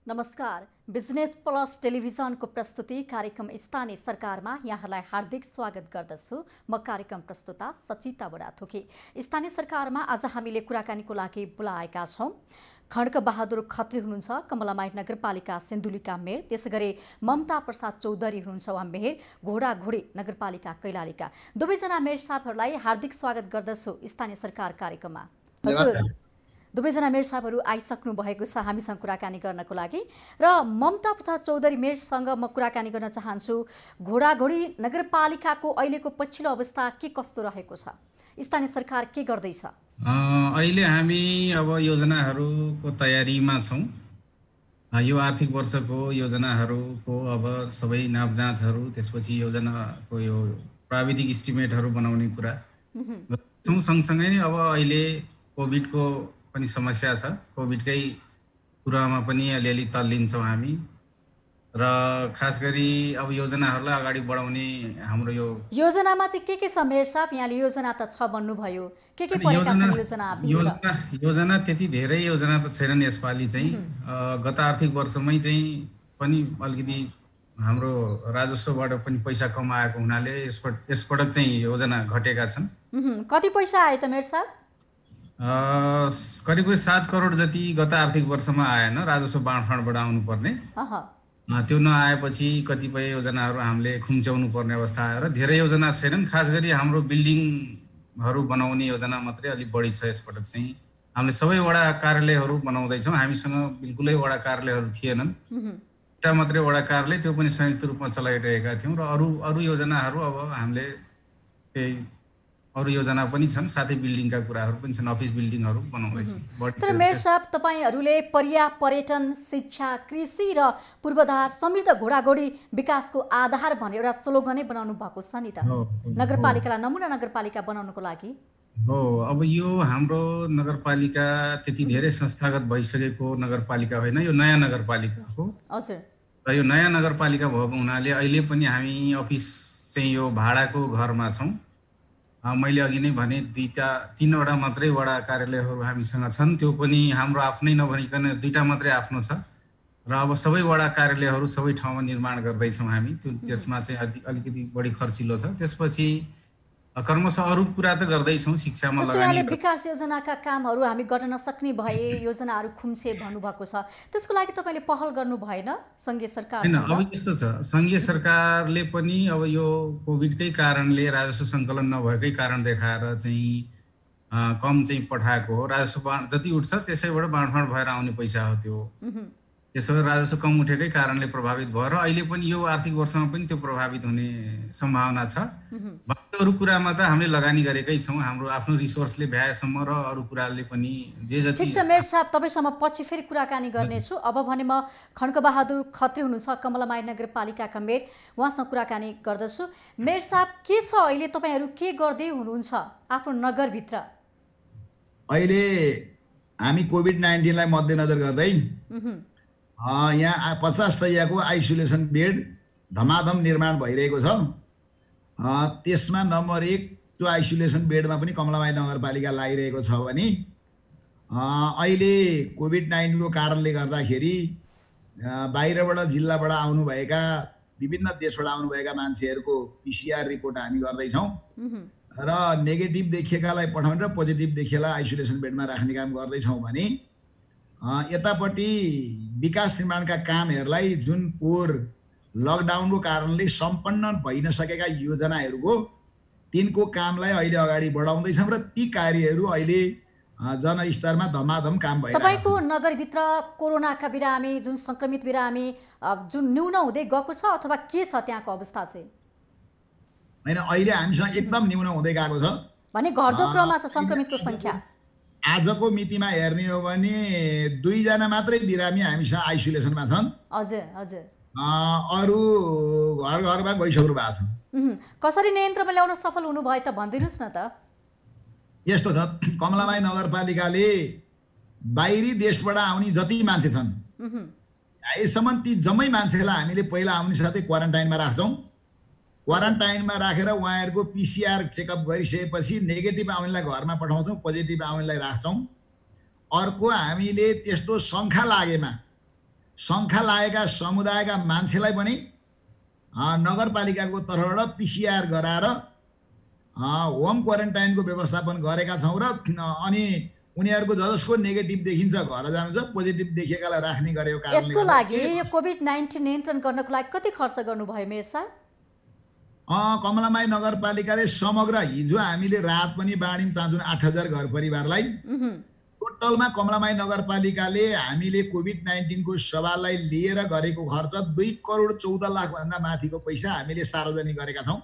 नमस्कार। Business plus टेलिभिजनको प्रस्तुति कार्यक्रम स्थानीय सरकारमा यहाँलाई हार्दिक स्वागत गर्दछु। म कार्यक्रम प्रस्तुता सचिता बडाथोकी। स्थानीय सरकारमा आज हामीले कुराकानीको लागि बोलाएका छौं। खड्ग बहादुर खत्री हुनुहुन्छ कमलामाई नगरपालिका सिन्धुलीका मेयर, त्यसैगरी ममता प्रसाद चौधरी हुनुहुन्छ उहाँ मेयर घोडाघोडी नगरपालिका कैलालीका। दुवैजना मेयर साहबहरूलाई हार्दिक स्वागत गर्दछु स्थानीय सरकार कार्यक्रममा। हजुर, दुवैजना मेयर साहबहरू आइसक्नु भएको छ हामीसँग कुराकानी गर्नको लागि। र ममता प्रसाद चौधरी मेयरसँग म कुराकानी गर्न चाहन्छु। घोडाघोडी नगरपालिकाको अहिलेको पछिल्लो अवस्था के कस्तो रहेको छ? स्थानीय सरकार के गर्दैछ? अहिले हामी अब योजनाहरूको तयारीमा छौँ। यो आर्थिक वर्षको योजनाहरूको अब सबै नाप जाँचहरू, त्यसपछि योजनाको यो प्राविधिक इस्टिमेटहरू बनाउने कुरा गर्छौँ। सँगसँगै अब अहिले कोभिडको पनि समस्या छ। कोभिडकै कुरामा पनि अलिअलि तल्लिन्छौँ हामी। र खास गरी अब योजनाहरूलाई अगाडि बढाउने हाम्रो यो योजनामा चाहिँ के छ मेयर साहब? यहाँले योजना त छ भन्नुभयो, के परेका छन् योजना त्यति धेरै योजना त छैनन् यसपालि चाहिँ। गत आर्थिक वर्षमै चाहिँ पनि अलिकति हाम्रो राजस्वबाट पनि पैसा कम आएको हुनाले यसपटक चाहिँ योजना घटेका छन्। कति पैसा आयो त मेयर साहब? करिब 7 करोड जति गत आर्थिक वर्षमा आएन, राजस्व बाँडफाँडबाट आउनु पर्ने। त्यो नआएपछि कतिपय योजनाहरू हामीले खुम्च्याउनु पर्ने अवस्था आएर धेरै योजना छैनन्। खास गरी हाम्रो बिल्डिङहरू बनाउने योजना मात्रै अलिक बढी छ यसपटक चाहिँ। हामीले सबै वडा कार्यालयहरू बनाउँदैछौँ। हामीसँग बिल्कुलै वडा कार्यालयहरू थिएनन्, एउटा मात्रै वडा कार्यालय, त्यो पनि संयुक्त रूपमा चलाइरहेका थियौँ। र अरू योजनाहरू अब हामीले त्यही अरू योजना पनि छन्, साथै बिल्डिङका कुराहरू पनि छन्, अफिस बिल्डिङहरू बनाउँदैछौँ। तर मेयर साहब, तपाईहरूले पर्यटन, शिक्षा, कृषि र पूर्वाधार समृद्ध घोडाघोडी विकासको आधार भनेर एउटा स्लोगनै बनाउनु भएको छ नि त, नगरपालिकालाई नमुना नगरपालिका बनाउनको लागि। हो, अब यो हाम्रो नगरपालिका त्यति धेरै संस्थागत भइसकेको नगरपालिका होइन, यो नयाँ नगरपालिका हो। हजुर। र यो नयाँ नगरपालिका भएको हुनाले अहिले पनि हामी अफिस चाहिँ यो भाडाको घरमा छौँ। मैले अघि नै भने 3वटा मात्रै वडा कार्यालयहरू हामीसँग छन्, त्यो पनि हाम्रो आफ्नै नभनिकन 2टा मात्रै आफ्नो छ। र अब सबै वडा कार्यालयहरू सबै ठाउँमा निर्माण गर्दैछौँ हामी। त्यसमा चाहिँ अलिकति बढी खर्चिलो छ। त्यसपछि क्रमशः अरू कुरा त गर्दैछौँ, शिक्षामा लगानी। विकास योजनाका कामहरू हामी गर्न नसक्ने भए योजनाहरू खुम्चे भन्नुभएको छ, त्यसको लागि तपाईँले पहल गर्नु भएन सङ्घीय सरकार? हैन, अब यस्तो छ, सङ्घीय सरकारले पनि अब यो कोभिडकै कारणले राजस्व सङ्कलन नभएकै कारण देखाएर चाहिँ कम चाहिँ पठाएको हो। राजस्व जति उठ्छ त्यसैबाट बाँडफाँड भएर आउने पैसा हो त्यो। त्यसो भए राजस्व कम उठेकै कारणले प्रभावित भयो र अहिले पनि यो आर्थिक वर्षमा पनि त्यो प्रभावित हुने सम्भावना छ। अरू कुरामा त हामीले लगानी गरेकै छौँ, हाम्रो आफ्नो रिसोर्सले भ्याएसम्म, र अरू कुराले पनि जे जति। ठिक छ मेयर साहब, तपाईँसँग पछि फेरि कुराकानी गर्नेछु। अब भने म खड्ग बहादुर खत्री हुनुहुन्छ कमलामाई नगरपालिकाका मेयर, उहाँसँग कुराकानी गर्दछु। मेयर साहब, के छ अहिले तपाईँहरू के गर्दै हुनुहुन्छ आफ्नो नगरभित्र? अहिले हामी कोभिड-19 लाई मध्यनजर गर्दै यहाँ 50 शय्याको आइसोलेसन बेड धमाधम निर्माण भइरहेको छ। त्यसमा नम्बर 1 त्यो आइसोलेसन बेडमा पनि कमलामाई नगरपालिका लागिरहेको छ भने अहिले कोभिड-19 को कारणले गर्दाखेरि बाहिरबाट जिल्लाबाट आउनुभएका, विभिन्न देशबाट आउनुभएका मान्छेहरूको PCR रिपोर्ट हामी गर्दैछौँ र नेगेटिभ देखिएकालाई पठाउने र पोजिटिभ देखिएला आइसोलेसन बेडमा राख्ने काम गर्दैछौँ भने यतापट्टि विकास निर्माणका कामहरूलाई जुन पोहोर लकडाउनको कारणले सम्पन्न भइ नसकेका योजनाहरूको तिनको कामलाई अहिले अगाडि बढाउँदैछौँ र ती कार्यहरू अहिले जनस्तरमा धमाधम काम भइरहेको छ। तपाईँको नगरभित्र कोरोनाका बिरामी, जुन सङ्क्रमित बिरामी जुन न्यून हुँदै गएको छ अथवा के छ त्यहाँको अवस्था चाहिँ? होइन, अहिले हामीसँग एकदम न्यून हुँदै गएको छ भने घट्दो क्रममा छ सङ्क्रमितको सङ्ख्या। आजको मितिमा हेर्ने हो भने 2 जना मात्रै बिरामी हामीसँग आइसोलेसनमा छन्। हजुर हजुर। अरू घरमा गइसक्नु भएको छ। कसरी नियन्त्रणमा ल्याउन सफल हुनुभयो त भनिदिनुहोस् न त। यस्तो छ, कमलामाई नगरपालिकाले बाहिरी देशबाट आउने जति मान्छे छन् यसम्म ती जम्मै मान्छेलाई हामीले पहिला आउने साथै क्वारेन्टाइनमा राख्छौँ। क्वारेन्टाइनमा राखेर उहाँहरूको PCR चेकअप गरिसकेपछि नेगेटिभ आउनेलाई घरमा पठाउँछौँ, पोजिटिभ आउनेलाई राख्छौँ। अर्को, हामीले त्यस्तो शङ्का लागेमा शङ्खा लागेका समुदायका मान्छेलाई पनि नगरपालिकाको तर्फबाट PCR गराएर होम क्वारेन्टाइनको व्यवस्थापन गरेका छौँ र अनि उनीहरूको जसको नेगेटिभ देखिन्छ घर जानुहुन्छ, पोजिटिभ देखिएकालाई राख्ने गरेको कारणले यसको लागि यो कोभिड-19 नियन्त्रण गर्नको लागि कति खर्च गर्नुभयो मेयर सर? कमलामाई नगरपालिकाले समग्र हिजो हामीले रात पनि बाँड्यौँ चाँचुन 8,000 घर परिवारलाई। टोटलमा कमलामाई नगरपालिकाले हामीले कोभिड-19 को सवाललाई लिएर गरेको खर्च 2,14,00,000 भन्दा माथिको पैसा हामीले सार्वजनिक गरेका छौँ।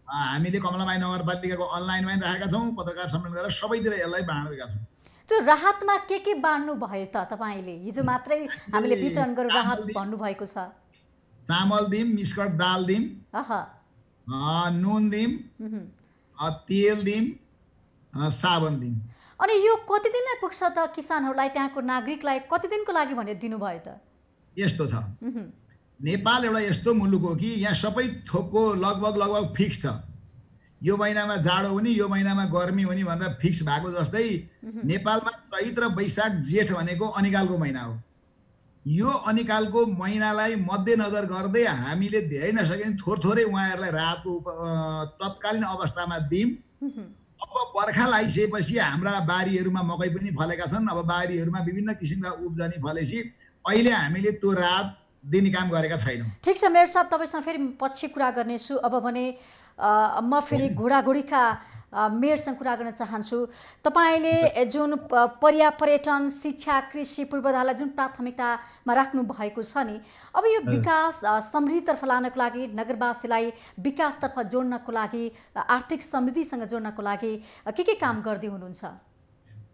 हामीले कमलामाई नगरपालिकाको अनलाइनमा राखेका छौँ, पत्रकार सम्मेलन गरेर सबैतिर यसलाई बाँडेका छौँ। त्यो राहतमा के बाँड्नु भयो त तपाईले? हिजो मात्रै हामीले वितरण गरेर राहत भन्नुभएको छ। चामल दिम, मिस्कट दाल दिम, नुन दिम, तेल दिम, साबुन दिम। अनि यो कति दिनलाई पुग्छ त किसानहरूलाई, त्यहाँको नागरिकलाई कति दिनको लागि भनेर दिनुभयो त? यस्तो छ, नेपाल एउटा यस्तो मुलुक हो कि यहाँ सबै थोकको लगभग फिक्स छ। यो महिनामा जाडो हुने, यो महिनामा गर्मी हुने भनेर फिक्स भएको जस्तै नेपालमा चैत र वैशाख जेठ भनेको अनिकालको महिना हो। यो अनिकालको महिनालाई मध्यनजर गर्दै हामीले धेरै नसके पनि थोरै उहाँहरूलाई राहतको तत्कालीन अवस्थामा दियौँ। अब बर्खा लागिसकेपछि हाम्रा बारीहरूमा मकै पनि फलेका छन्, अब बारीहरूमा विभिन्न किसिमका उब्जनी फलेपछि अहिले हामीले त्यो राहत दिने काम गरेका छैनौँ। ठिक छ मेयर साहब, तपाईँसँग फेरि पछि कुरा गर्नेछु। अब भने म फेरि घोडाघोडीका मेयरसँग कुरा गर्न चाहन्छु। तपाईँले जुन पर्यटन, शिक्षा, कृषि, पूर्वाधारलाई जुन प्राथमिकतामा राख्नु भएको छ नि, अब यो विकास समृद्धितर्फ लानको लागि, नगरवासीलाई विकासतर्फ जोड्नको लागि, आर्थिक समृद्धिसँग जोड्नको लागि के काम गर्दै हुनुहुन्छ?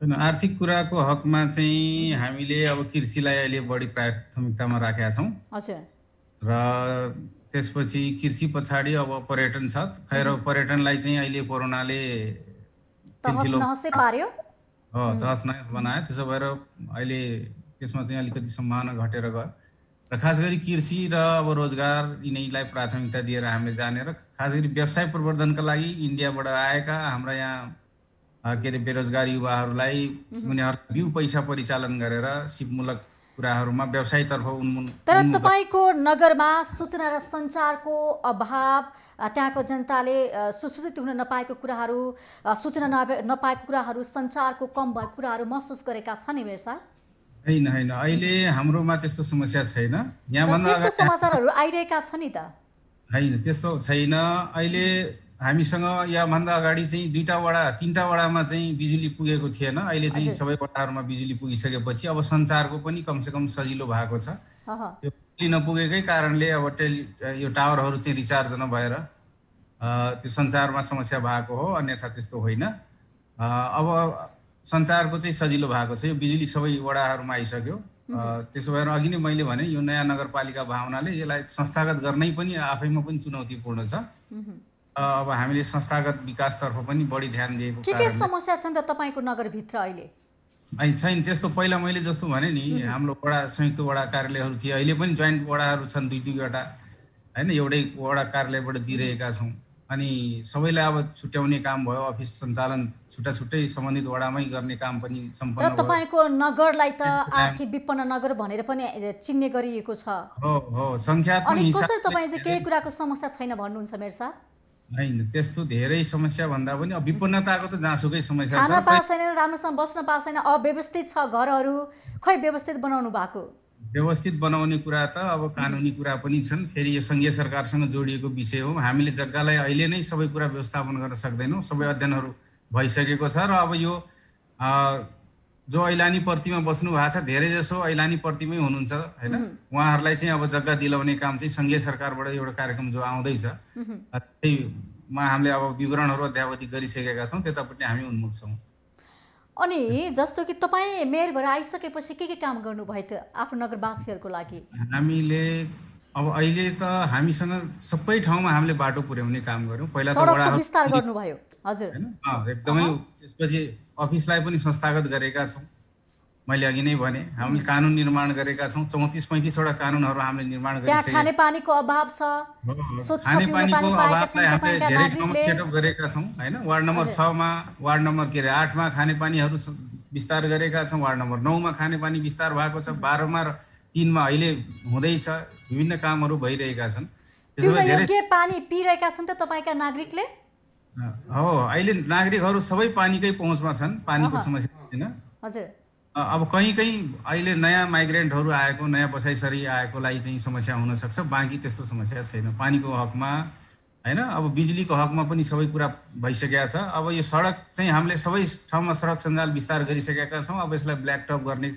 आर्थिक कुराको हकमा चाहिँ हामीले अब कृषिलाई अहिले बढी प्राथमिकतामा राखेका छौँ। हजुर। र त्यसपछि कृषि पछाडि अब पर्यटन छ। खैर पर्यटनलाई चाहिँ अहिले कोरोनाले तहस पार्यो, तहस नहस बनायो। त्यसो भएर अहिले त्यसमा चाहिँ अलिकति सम्भावना घटेर गयो र खास गरी कृषि र अब रोजगार यिनैलाई प्राथमिकता दिएर हामीले जाने र खास गरी व्यवसाय प्रवर्धनका लागि इन्डियाबाट आएका हाम्रा यहाँ के अरे बेरोजगार युवाहरूलाई उनीहरू बिउ पैसा परिचालन गरेर सिपमूलक कुराहरूमा व्यवसायतर्फ उन्मुख। तर तपाईँको नगरमा सूचना र सञ्चारको अभाव, त्यहाँको जनताले सुसूचित हुन नपाएको कुराहरू, सूचना नपाएको कुराहरू, सञ्चारको कम भएको कुराहरू महसुस गरेका छन् नि मेयर साहब? होइन, अहिले हाम्रोमा त्यस्तो समस्या छैन। यहाँभन्दा त्यस्तो समाचारहरू आइरहेका छन् नि त? होइन, त्यस्तो छैन। अहिले हामीसँग यहाँभन्दा अगाडि चाहिँ 2टा वडा 3टा वडामा चाहिँ बिजुली पुगेको थिएन। अहिले चाहिँ सबै वडाहरूमा बिजुली पुगिसकेपछि अब सञ्चारको पनि कमसेकम सजिलो भएको छ। त्यो बिजुली नपुगेकै कारणले अब यो टावरहरू चाहिँ रिचार्ज नभएर त्यो सञ्चारमा समस्या भएको हो, अन्यथा त्यस्तो होइन। अब सञ्चारको चाहिँ सजिलो भएको छ। यो बिजुली सबै वडाहरूमा आइसक्यो। त्यसो भएर अघि नै मैले भने यो नयाँ नगरपालिका भावनाले यसलाई संस्थागत गर्नै पनि आफैमा पनि चुनौतीपूर्ण छ। अब हामीले संस्थागत विकासतर्फ पनि बढी ध्यान दिएको के समस्या छ नि त तपाईँको नगरभित्र अहिले? छैन त्यस्तो। पहिला मैले जस्तो भने नि हाम्रो वडा संयुक्त वडा कार्यालयहरू थिए, अहिले पनि जोइन्ट वडाहरू छन् 2-2वटा होइन, एउटै वडा कार्यालयबाट दिइरहेका छौँ। अनि सबैलाई अब छुट्याउने काम भयो, अफिस सञ्चालन छुट्टै सम्बन्धित वडामै गर्ने काम पनि सम्पन्न भयो। र तपाईँको नगरलाई त आर्थिक विपन्न नगर भनेर पनि चिन्ने गरिएको छ। हो, संख्यात्मक हिसाबले कसरी तपाईँ चाहिँ केही कुराको समस्या छैन भन्नुहुन्छ मेयर साहब? होइन, त्यस्तो धेरै समस्या भन्दा पनि अब विपन्नताको त जहाँसुकै समस्या छ। खाना पाएको छैन, राम्रोसँग बस्न पाएको छैन, अव्यवस्थित छ घरहरू, खै व्यवस्थित बनाउनु भएको? व्यवस्थित बनाउने कुरा त अब कानुनी कुरा पनि छन्। फेरि यो सङ्घीय सरकारसँग जोडिएको विषय हो। हामीले जग्गालाई अहिले नै सबै कुरा व्यवस्थापन गर्न सक्दैनौँ। सबै अध्ययनहरू भइसकेको छ र अब यो जो ऐलानी पर्तीमा बस्नु भएको छ धेरै जसो ऐलानी पर्तीमै हुनुहुन्छ होइन, उहाँहरूलाई चाहिँ अब जग्गा दिलाउने काम चाहिँ सङ्घीय सरकारबाट एउटा कार्यक्रम जो आउँदैछ त्यहीमा हामीले अब विवरणहरू अध्यावधि गरिसकेका छौँ, त्यतापट्टि हामी उन्मुख छौँ। अनि जस्तो कि तपाईँ मेयर भएर आइसकेपछि के काम गर्नुभयो त आफ्नो नगरवासीहरूको लागि? हामीले अब अहिले त हामीसँग सबै ठाउँमा हामीले बाटो पुर्याउने काम गर्यौँ। पहिला त वडा विस्तार गर्नुभयो? हजुर, एकदमै। त्यसपछि अफिसलाई पनि संस्थागत गरेका छौँ। मैले अघि नै भने हामीले कानुन निर्माण गरेका छौँ। 34-35वटा कानुनहरू हामीले निर्माण गरिसकेका। खानेपानीको अभाव छ, खानेपानीको अभावलाई हामीले धेरै ठाउँमा सेटअप गरेका छौँ होइन। वार्ड नम्बर 6मा, वार्ड नम्बर 8मा खानेपानीहरू विस्तार गरेका छौँ। वार्ड नम्बर 9मा खानेपानी विस्तार भएको छ। 12मा 3 मा अहिले हुँदैछ, विभिन्न कामहरू भइरहेका छन्। त्यसो भए धेरै पानी पिइरहेका छन् त तपाईका नागरिकले? हो, अहिले नागरिकहरू सबै पानीकै पहुँचमा छन्, पानीको समस्या छैन। हजुर। अब कहीँ अहिले नयाँ माइग्रेन्टहरू आएको, नयाँ बसाइसरी आएकोलाई चाहिँ समस्या हुन सक्छ, बाँकी त्यस्तो समस्या छैन। पानीको हकमा हैन, अब बिजुलीको हकमा पनि सबै कुरा भइसकेको छ। अब यो सडक चाहिँ हामीले सबै ठाउँमा सडक सञ्जाल विस्तार गरिसकेका छौँ। अब यसलाई ब्ल्याक टप गर्ने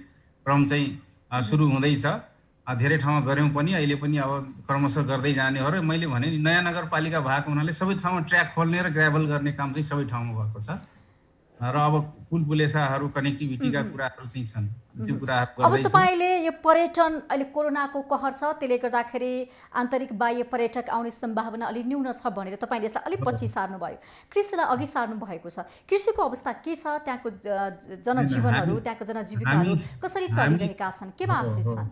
क्रम चाहिँ सुरु हुँदैछ। धेरै ठाउँमा गऱ्यौँ पनि, अहिले पनि अब क्रमशः गर्दै जाने हो। र मैले भने नि नयाँ नगरपालिका भएको हुनाले सबै ठाउँमा ट्र्याक खोल्ने र ग्राभल गर्ने काम चाहिँ सबै ठाउँमा भएको छ। र अब पुल पुलेसाहरू, कनेक्टिभिटीका कुराहरू चाहिँ छन्, त्यो कुराहरू अब तपाईँले यो पर्यटन अहिले कोरोनाको कहर छ, त्यसले गर्दाखेरि आन्तरिक बाह्य पर्यटक आउने सम्भावना अलि न्यून छ भनेर तपाईँले यसलाई अलिक पछि सार्नुभयो, कृषिलाई अघि सार्नु भएको छ। कृषिको अवस्था के छ? त्यहाँको जनजीवनहरू, त्यहाँको जनजीविकाहरू कसरी चलिरहेका छन्, केमा आश्रित छन्?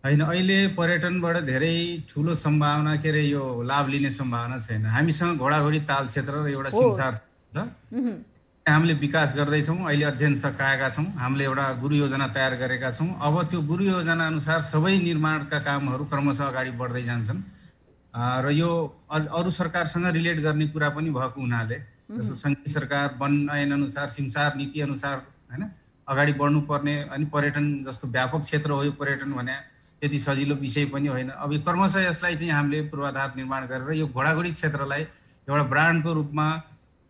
होइन, अहिले पर्यटनबाट धेरै ठुलो सम्भावना, के अरे यो लाभ लिने सम्भावना छैन। हामीसँग घोडाघोडी ताल क्षेत्र र एउटा सिमसार छ, हामीले विकास गर्दैछौँ। अहिले अध्ययन सकाएका छौँ, हामीले एउटा गुरु योजना तयार गरेका छौँ। अब त्यो गुरु योजना अनुसार सबै निर्माणका कामहरू क्रमशः अगाडि बढ्दै जान्छन्। र यो अरू सरकारसँग रिलेट गर्ने कुरा पनि भएको हुनाले, जस्तो सङ्घीय सरकार वन ऐन अनुसार, सिमसार नीति अनुसार हैन अगाडि बढ्नुपर्ने, अनि पर्यटन जस्तो व्यापक क्षेत्र हो यो पर्यटन भने, त्यति सजिलो विषय पनि होइन। अब यो क्रमशः यसलाई चाहिँ हामीले पूर्वाधार निर्माण गरेर यो घोडाघोडी क्षेत्रलाई एउटा ब्रान्डको रूपमा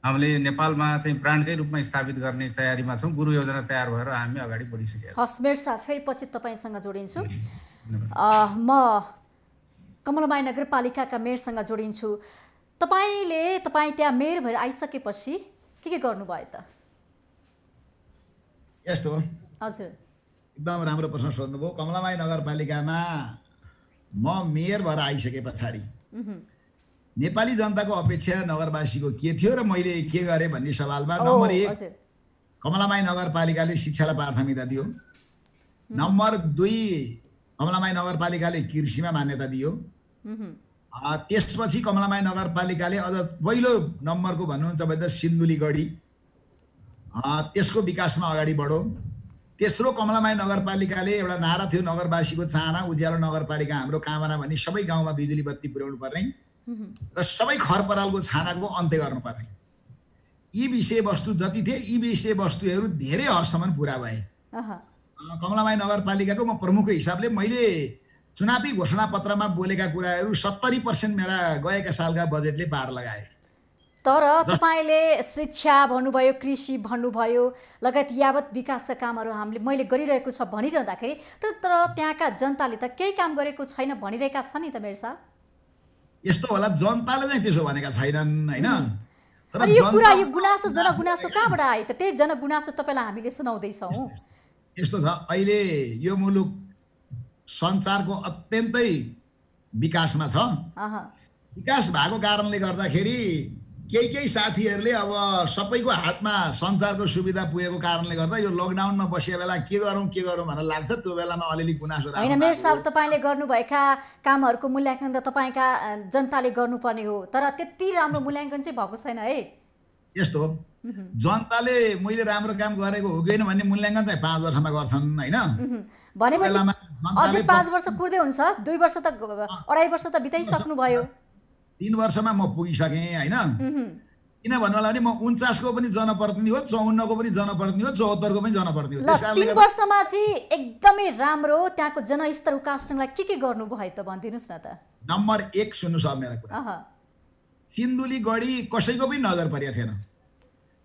हामीले नेपालमा चाहिँ ब्रान्डकै रूपमा स्थापित गर्ने तयारीमा छौँ। गुरु योजना तयार भएर हामी अगाडि बढिसकेका छौँ। हस् मेयर साहब, फेरि पछि तपाईँसँग जोडिन्छु। म कमलमाई नगरपालिकाका मेयरसँग जोडिन्छु। तपाईँ त्यहाँ मेयर भएर आइसकेपछि के गर्नुभयो त? यस्तो हजुर, एकदम राम्रो प्रश्न सोध्नुभयो। कमलामाई नगरपालिकामा म मेयर भएर आइसके पछाडि नेपाली जनताको अपेक्षा नगरवासीको के थियो र मैले के गरेँ भन्ने सवालमा नम्बर 1 कमलामाई नगरपालिकाले शिक्षालाई प्राथमिकता दियो। नम्बर 2 कमलामाई नगरपालिकाले कृषिमा मान्यता दियो। त्यसपछि कमलामाई नगरपालिकाले अझ पहिलो नम्बरको भन्नुहुन्छ भने त सिन्धुलीगढी, त्यसको विकासमा अगाडि बढ्यो। तेस्रो कमलामाई नगरपालिकाले एउटा नारा थियो, नगरवासीको चाहना उज्यालो नगरपालिका हाम्रो कामना भन्ने, सबै गाउँमा बिजुली बत्ती पुर्याउनु पर्ने र सबै खरपरालको छानाको अन्त्य गर्नुपर्ने। यी विषयवस्तु जति थिए, यी विषयवस्तुहरू धेरै हदसम्म पुरा भए। कमलामाई नगरपालिकाको म प्रमुखको हिसाबले मैले चुनावी घोषणापत्रमा बोलेका कुराहरू 70% मेरा गएका सालका बजेटले पार लगाए। तर तपाईँले शिक्षा भन्नुभयो, कृषि भन्नुभयो, लगायत यावत विकासका कामहरू मैले गरिरहेको छ भनिरहँदाखेरि तर त्यहाँका जनताले त केही काम गरेको छैन भनिरहेका छन् नि त मेयर साहब। यस्तो होला, जनताले चाहिँ त्यसो भनेका छैनन् हैन। तर यो कुरा, यो गुनासो, जनगुनासो कहाँबाट आयो त? त्यही जनगुनासो तपाईँलाई हामीले सुनाउँदैछौँ। यस्तो छ, अहिले यो मुलुक सञ्चारको अत्यन्तै विकासमा छ। विकास भएको कारणले गर्दाखेरि केही साथीहरूले अब सबैको हातमा सञ्चारको सुविधा पुगेको कारणले गर्दा यो लकडाउनमा बसिया बेला के गरौँ भनेर लाग्छ। त्यो बेलामा अलिअलि गुनासो राख्नु। हैन मेयर साहब, तपाईँले गर्नुभएका कामहरूको मूल्याङ्कन त तपाईँका जनताले गर्नुपर्ने हो, तर त्यति राम्रो मूल्याङ्कन चाहिँ भएको छैन है। यस्तो हो, जनताले मैले राम्रो काम गरेको हो कि भन्ने मूल्याङ्कन चाहिँ 5 वर्षमा गर्छन् हैन। भनेपछि अझै 5 वर्ष कुर्दै हुन्छ, 2 वर्ष त 2.5 वर्ष त बिताइसक्नु भयो। 3 वर्षमा म पुगिसकेँ हैन। किन भन्नु होला भने म 49 को पनि जनप्रतिनिधि हो, 54 को पनि जनप्रतिनिधि हो, 74 को पनि जनप्रतिनिधि हो। त्यसकारणले 3 वर्षमा चाहिँ एकदमै राम्रो त्यहाँको जनस्तर उकास्नलाई के गर्नुभयो त भनिदिनुस् न त। नम्बर 1 सुन्नुस् अब मेरो कुरा, सिन्धुलीगढी कसैको पनि नजर परेको थिएन।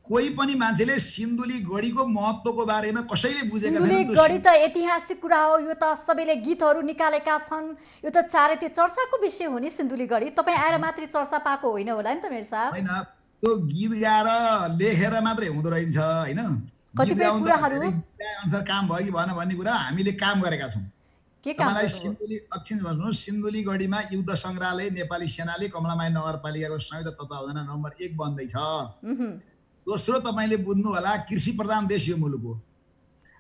कोही पनि मान्छेले सिन्धुलीगढीको महत्त्वको बारेमा कसैले बुझेका छैनन्। सिन्धुलीगढी त ऐतिहासिक कुरा हो, यो त सबैले गीतहरू निकालेका छन्, यो त चारैतिर चर्चाको विषय हो नि सिन्धुलीगढी। तपाईँ आएर मात्रै चर्चा पाएको होइन होला नि त मेयर साहब। हैन, त्यो गीत गाएर लेखेर मात्रै हुँदो रहेछ हैन। कतिपय कुराहरू अनुसार काम भयो कि भएन भन्ने कुरा हामीले काम गरेका छौँ। के काम मलाई सिन्धुलीगढीमा युद्ध सङ्ग्रहालय नेपाली सेनाले कमलामाई नगरपालिकाको संयुक्त तत्त्वावधानमा नम्बर 1 बन्दैछ। दोस्रो, तपाईँले बुझ्नु होला, कृषि प्रधान देश यो मुलुक हो।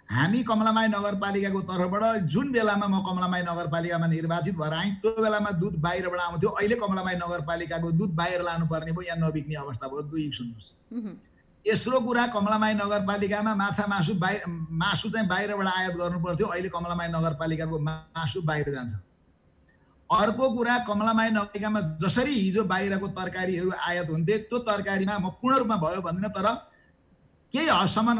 हामी कमलामाई नगरपालिकाको तर्फबाट जुन बेलामा म कमलामाई नगरपालिकामा निर्वाचित भएर आएँ त्यो बेलामा दुध बाहिरबाट आउँथ्यो। अहिले कमलामाई नगरपालिकाको दुध बाहिर लानुपर्ने भयो, यहाँ नबिक्ने अवस्था भयो। 2 सुन्नुहोस्, तेस्रो कुरा कमलामाई नगरपालिकामा मासु चाहिँ बाहिरबाट आयात गर्नु पर्थ्यो, अहिले कमलामाई नगरपालिकाको मासु बाहिर जान्छ। अर्को कुरा कमलामाई नगरपालिकामा जसरी हिजो बाहिरको तरकारीहरू आयात हुन्थे त्यो तरकारीमा म पूर्ण रूपमा भयो भन्दिनँ, तर केही हदसम्म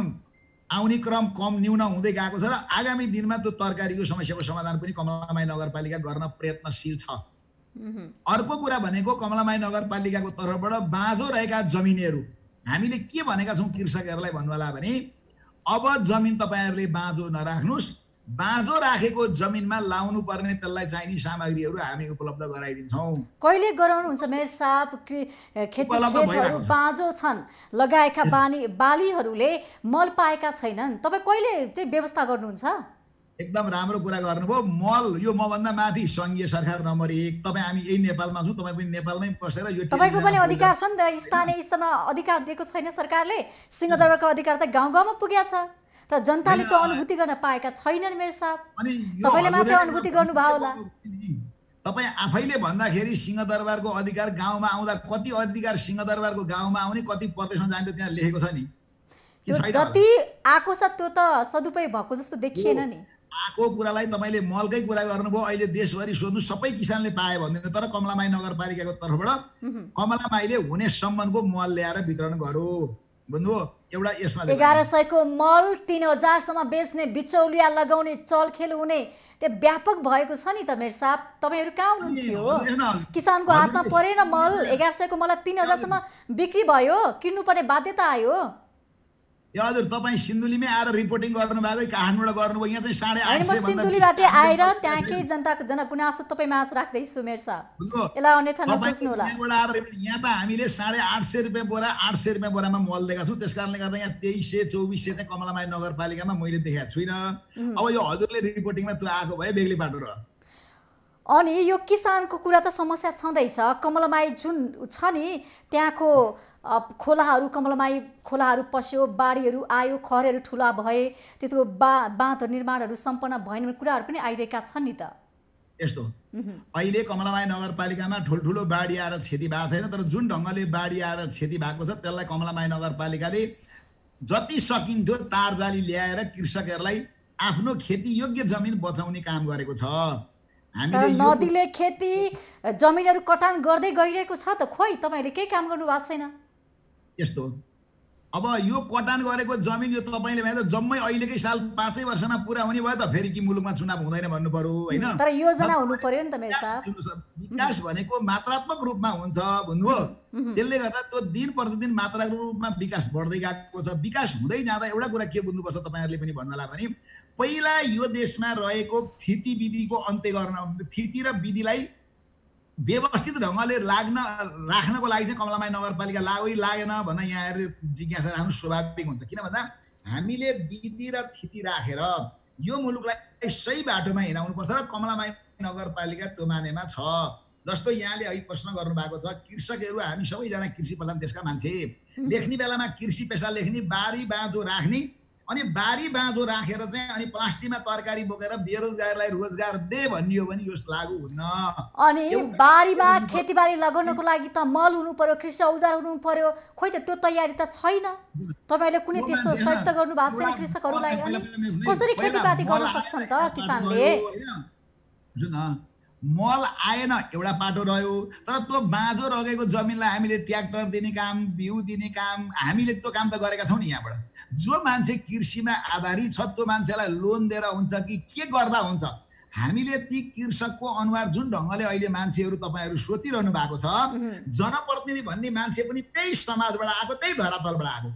आउने क्रम कम न्यून हुँदै गएको छ र आगामी दिनमा त्यो तरकारीको समस्याको समाधान पनि कमलामाई नगरपालिका गर्न प्रयत्नशील छ। अर्को कुरा भनेको कमलामाई नगरपालिकाको तर्फबाट बाँझो रहेका जमिनहरू हामीले के भनेका छौँ कृषकहरूलाई भन्नु होला भने अब जमिन तपाईँहरूले बाँझो नराख्नुहोस्, बाँझो राखेको जमिनमा लाउनु पर्ने त्यसलाई चाहिने सामग्रीहरू हामी उपलब्ध गराइदिन्छौँ। कहिले गराउनुहुन्छ मेयर साहब? खेतहरू बाँझो छन्, लगाएका बालीहरूले मल पाएका छैनन्, तपाईँ कहिले चाहिँ व्यवस्था गर्नुहुन्छ? एकदम राम्रो कुरा गर्नुभयो। मल यो मभन्दा माथि सङ्घीय सरकार नम्बर 1, तपाईँ हामी यही नेपालमा छौँ, तपाईँ पनि नेपालमै बसेर यो तपाईँको पनि अधिकार छ नि त, स्थानीय स्तरमा अधिकार दिएको छैन सरकारले। सिंहदरबारको अधिकार त गाउँ गाउँमा पुगेको छ, तर जनताले त्यो अनुभूति गर्न पाएका छैनन् मेयर साहब। तपाईँले मात्र अनुभूति गर्नुभयो होला। तपाईँ आफैले भन्दाखेरि सिंहदरबारको अधिकार गाउँमा आउँदा कति अधिकार सिंहदरबारको गाउँमा आउने, कति प्रदेशमा जान्छ त्यहाँ लेखेको छ नि। जति आएको छ त्यो त सदुपयोग भएको जस्तो देखिएन नि। आएको कुरालाई तपाईँले मलकै कुरा गर्नुभयो। अहिले देशभरि सोध्नु सबै किसानले पाए भन्दैन, तर कमलामाई नगरपालिकाको तर्फबाट कमलामाईले हुने सम्मको मल ल्याएर वितरण गरौँ भन्नुभयो। एउटा यसमा 1100 को मल 3000 बेच्ने, बिचौलिया लगाउने, चलखेल हुने त्यो व्यापक भएको छ नि त मेयर साहब। तपाईँहरू कहाँ हुनुहुन्थ्यो? किसानको हातमा परेन मल, 1100 को मलाई 3000 बिक्री भयो, किन्नुपर्ने बाध्यता आयो। हजुर तपाईँ सिन्धुलीमै आएर रिपोर्टिङ गर्नुभएको, काठमाडौँबाट गर्नुभयो, यहाँ चाहिँ 850 सिन्धुलीबाट आएर त्यहाँकै जनताको जनगुनासो तपाईँ माझ राख्दैछु मेयर साहब, यसलाई अन्यथा नसोच्नु होला। यहाँ त हामीले 850 रुपियाँ बोरा, 800 रुपियाँ बोरामा मल दिएका छौँ। त्यस कारणले गर्दा यहाँ 2300-2400 चाहिँ कमलामाई नगरपालिकामा मैले देखाएको छुइनँ। अब यो हजुरले रिपोर्टिङमा त्यो आएको भए बेग्लै बाटो र। अनि यो किसानको कुरा त समस्या छँदैछ। कमलामाई जुन छ नि त्यहाँको खोलाहरू, कमलामाई खोलाहरू पस्यो, बाढीहरू आयो, खरहरू ठुला भए, त्यस्तो बाँधहरू निर्माणहरू सम्पन्न भएन भन्ने कुराहरू पनि आइरहेका छन् नि त। यस्तो अहिले कमलामाई नगरपालिकामा ठुल्ठुलो बाढी आएर क्षति भएको छैन, तर जुन ढङ्गले बाढी आएर क्षति भएको छ त्यसलाई कमलामाई नगरपालिकाले जति सकिन्थ्यो तारजाली ल्याएर कृषकहरूलाई आफ्नो खेती योग्य जमिन बचाउने काम गरेको छ। हामीले नदीले खेती जमिनहरू कटान गर्दै गइरहेको छ त, खोइ तपाईँहरूले केही काम गर्नु भएको छैन। यस्तो अब यो कटान गरेको जमिन यो तपाईँले भने त जम्मै अहिलेकै साल 5 वर्षमा पुरा हुने भयो त फेरि कि मुलुकमा चुनाव हुँदैन भन्नु पर्यो हैन? तर योजना हुनु पर्यो नि त मेयर साहब। विकास भनेको मात्रात्मक रूपमा हुन्छ भन्नुभयो, त्यसले गर्दा त्यो दिन प्रतिदिन मात्रात्मक रूपमा विकास बढ्दै गएको छ। विकास हुँदै जाँदा एउटा कुरा के बुझ्नुपर्छ तपाईँहरूले पनि भन्नु होला भने पहिला यो देशमा रहेको थिति विधिको अन्त्य गर्न, थिति र विधिलाई व्यवस्थित ढङ्गले राख्नको लागि चाहिँ कमलामाई नगरपालिका लागेन भन्न यहाँहरूले जिज्ञासा राख्नु स्वाभाविक हुन्छ। किन भन्दा हामीले विधि र थिति राखेर यो मुलुकलाई सही बाटोमा हिँडाउनुपर्छ र कमलामाई नगरपालिका त्यो मानेमा छ। जस्तो यहाँले अहिले प्रश्न गर्नुभएको छ, कृषकहरू हामी सबैजना कृषि प्रधान देशका मान्छे, लेख्ने बेलामा कृषि पेसा लेख्ने, बारी बाँझो राख्ने, अनि बारी बाँझो राखेर चाहिँ अनि प्लास्टिकमा तरकारी बोकेर बेरोजगारलाई रोजगार दे भनियो भने यो लागू हुन्न। अनि बारीमा खेतीबारी लगाउनको लागि त मल हुनु पर्यो, कृषि औजार हुनु पर्यो, खोइ त त्यो तयारी त छैन। तपाईँले कुनै त्यस्तो सहयोग त गर्नु भएको छैन कृषकहरूलाई? अनि कसरी खेतीपाती गर्न सक्छन् त किसानले? जुन मल आएन एउटा पाटो रह्यो, तर त्यो बाँझो रहेको जमिनलाई हामीले ट्र्याक्टर दिने काम, बिउ दिने काम हामीले त्यो काम त गरेका छौँ नि। यहाँबाट जो मान्छे कृषिमा आधारित छ त्यो मान्छेलाई लोन दिएर हुन्छ कि के गर्दा हुन्छ, हामीले ती कृषकको अनुहार जुन ढङ्गले अहिले मान्छेहरू तपाईँहरू सोचिरहनु भएको छ, जनप्रतिनिधि भन्ने मान्छे पनि त्यही समाजबाट आएको, त्यही धरातलबाट आएको।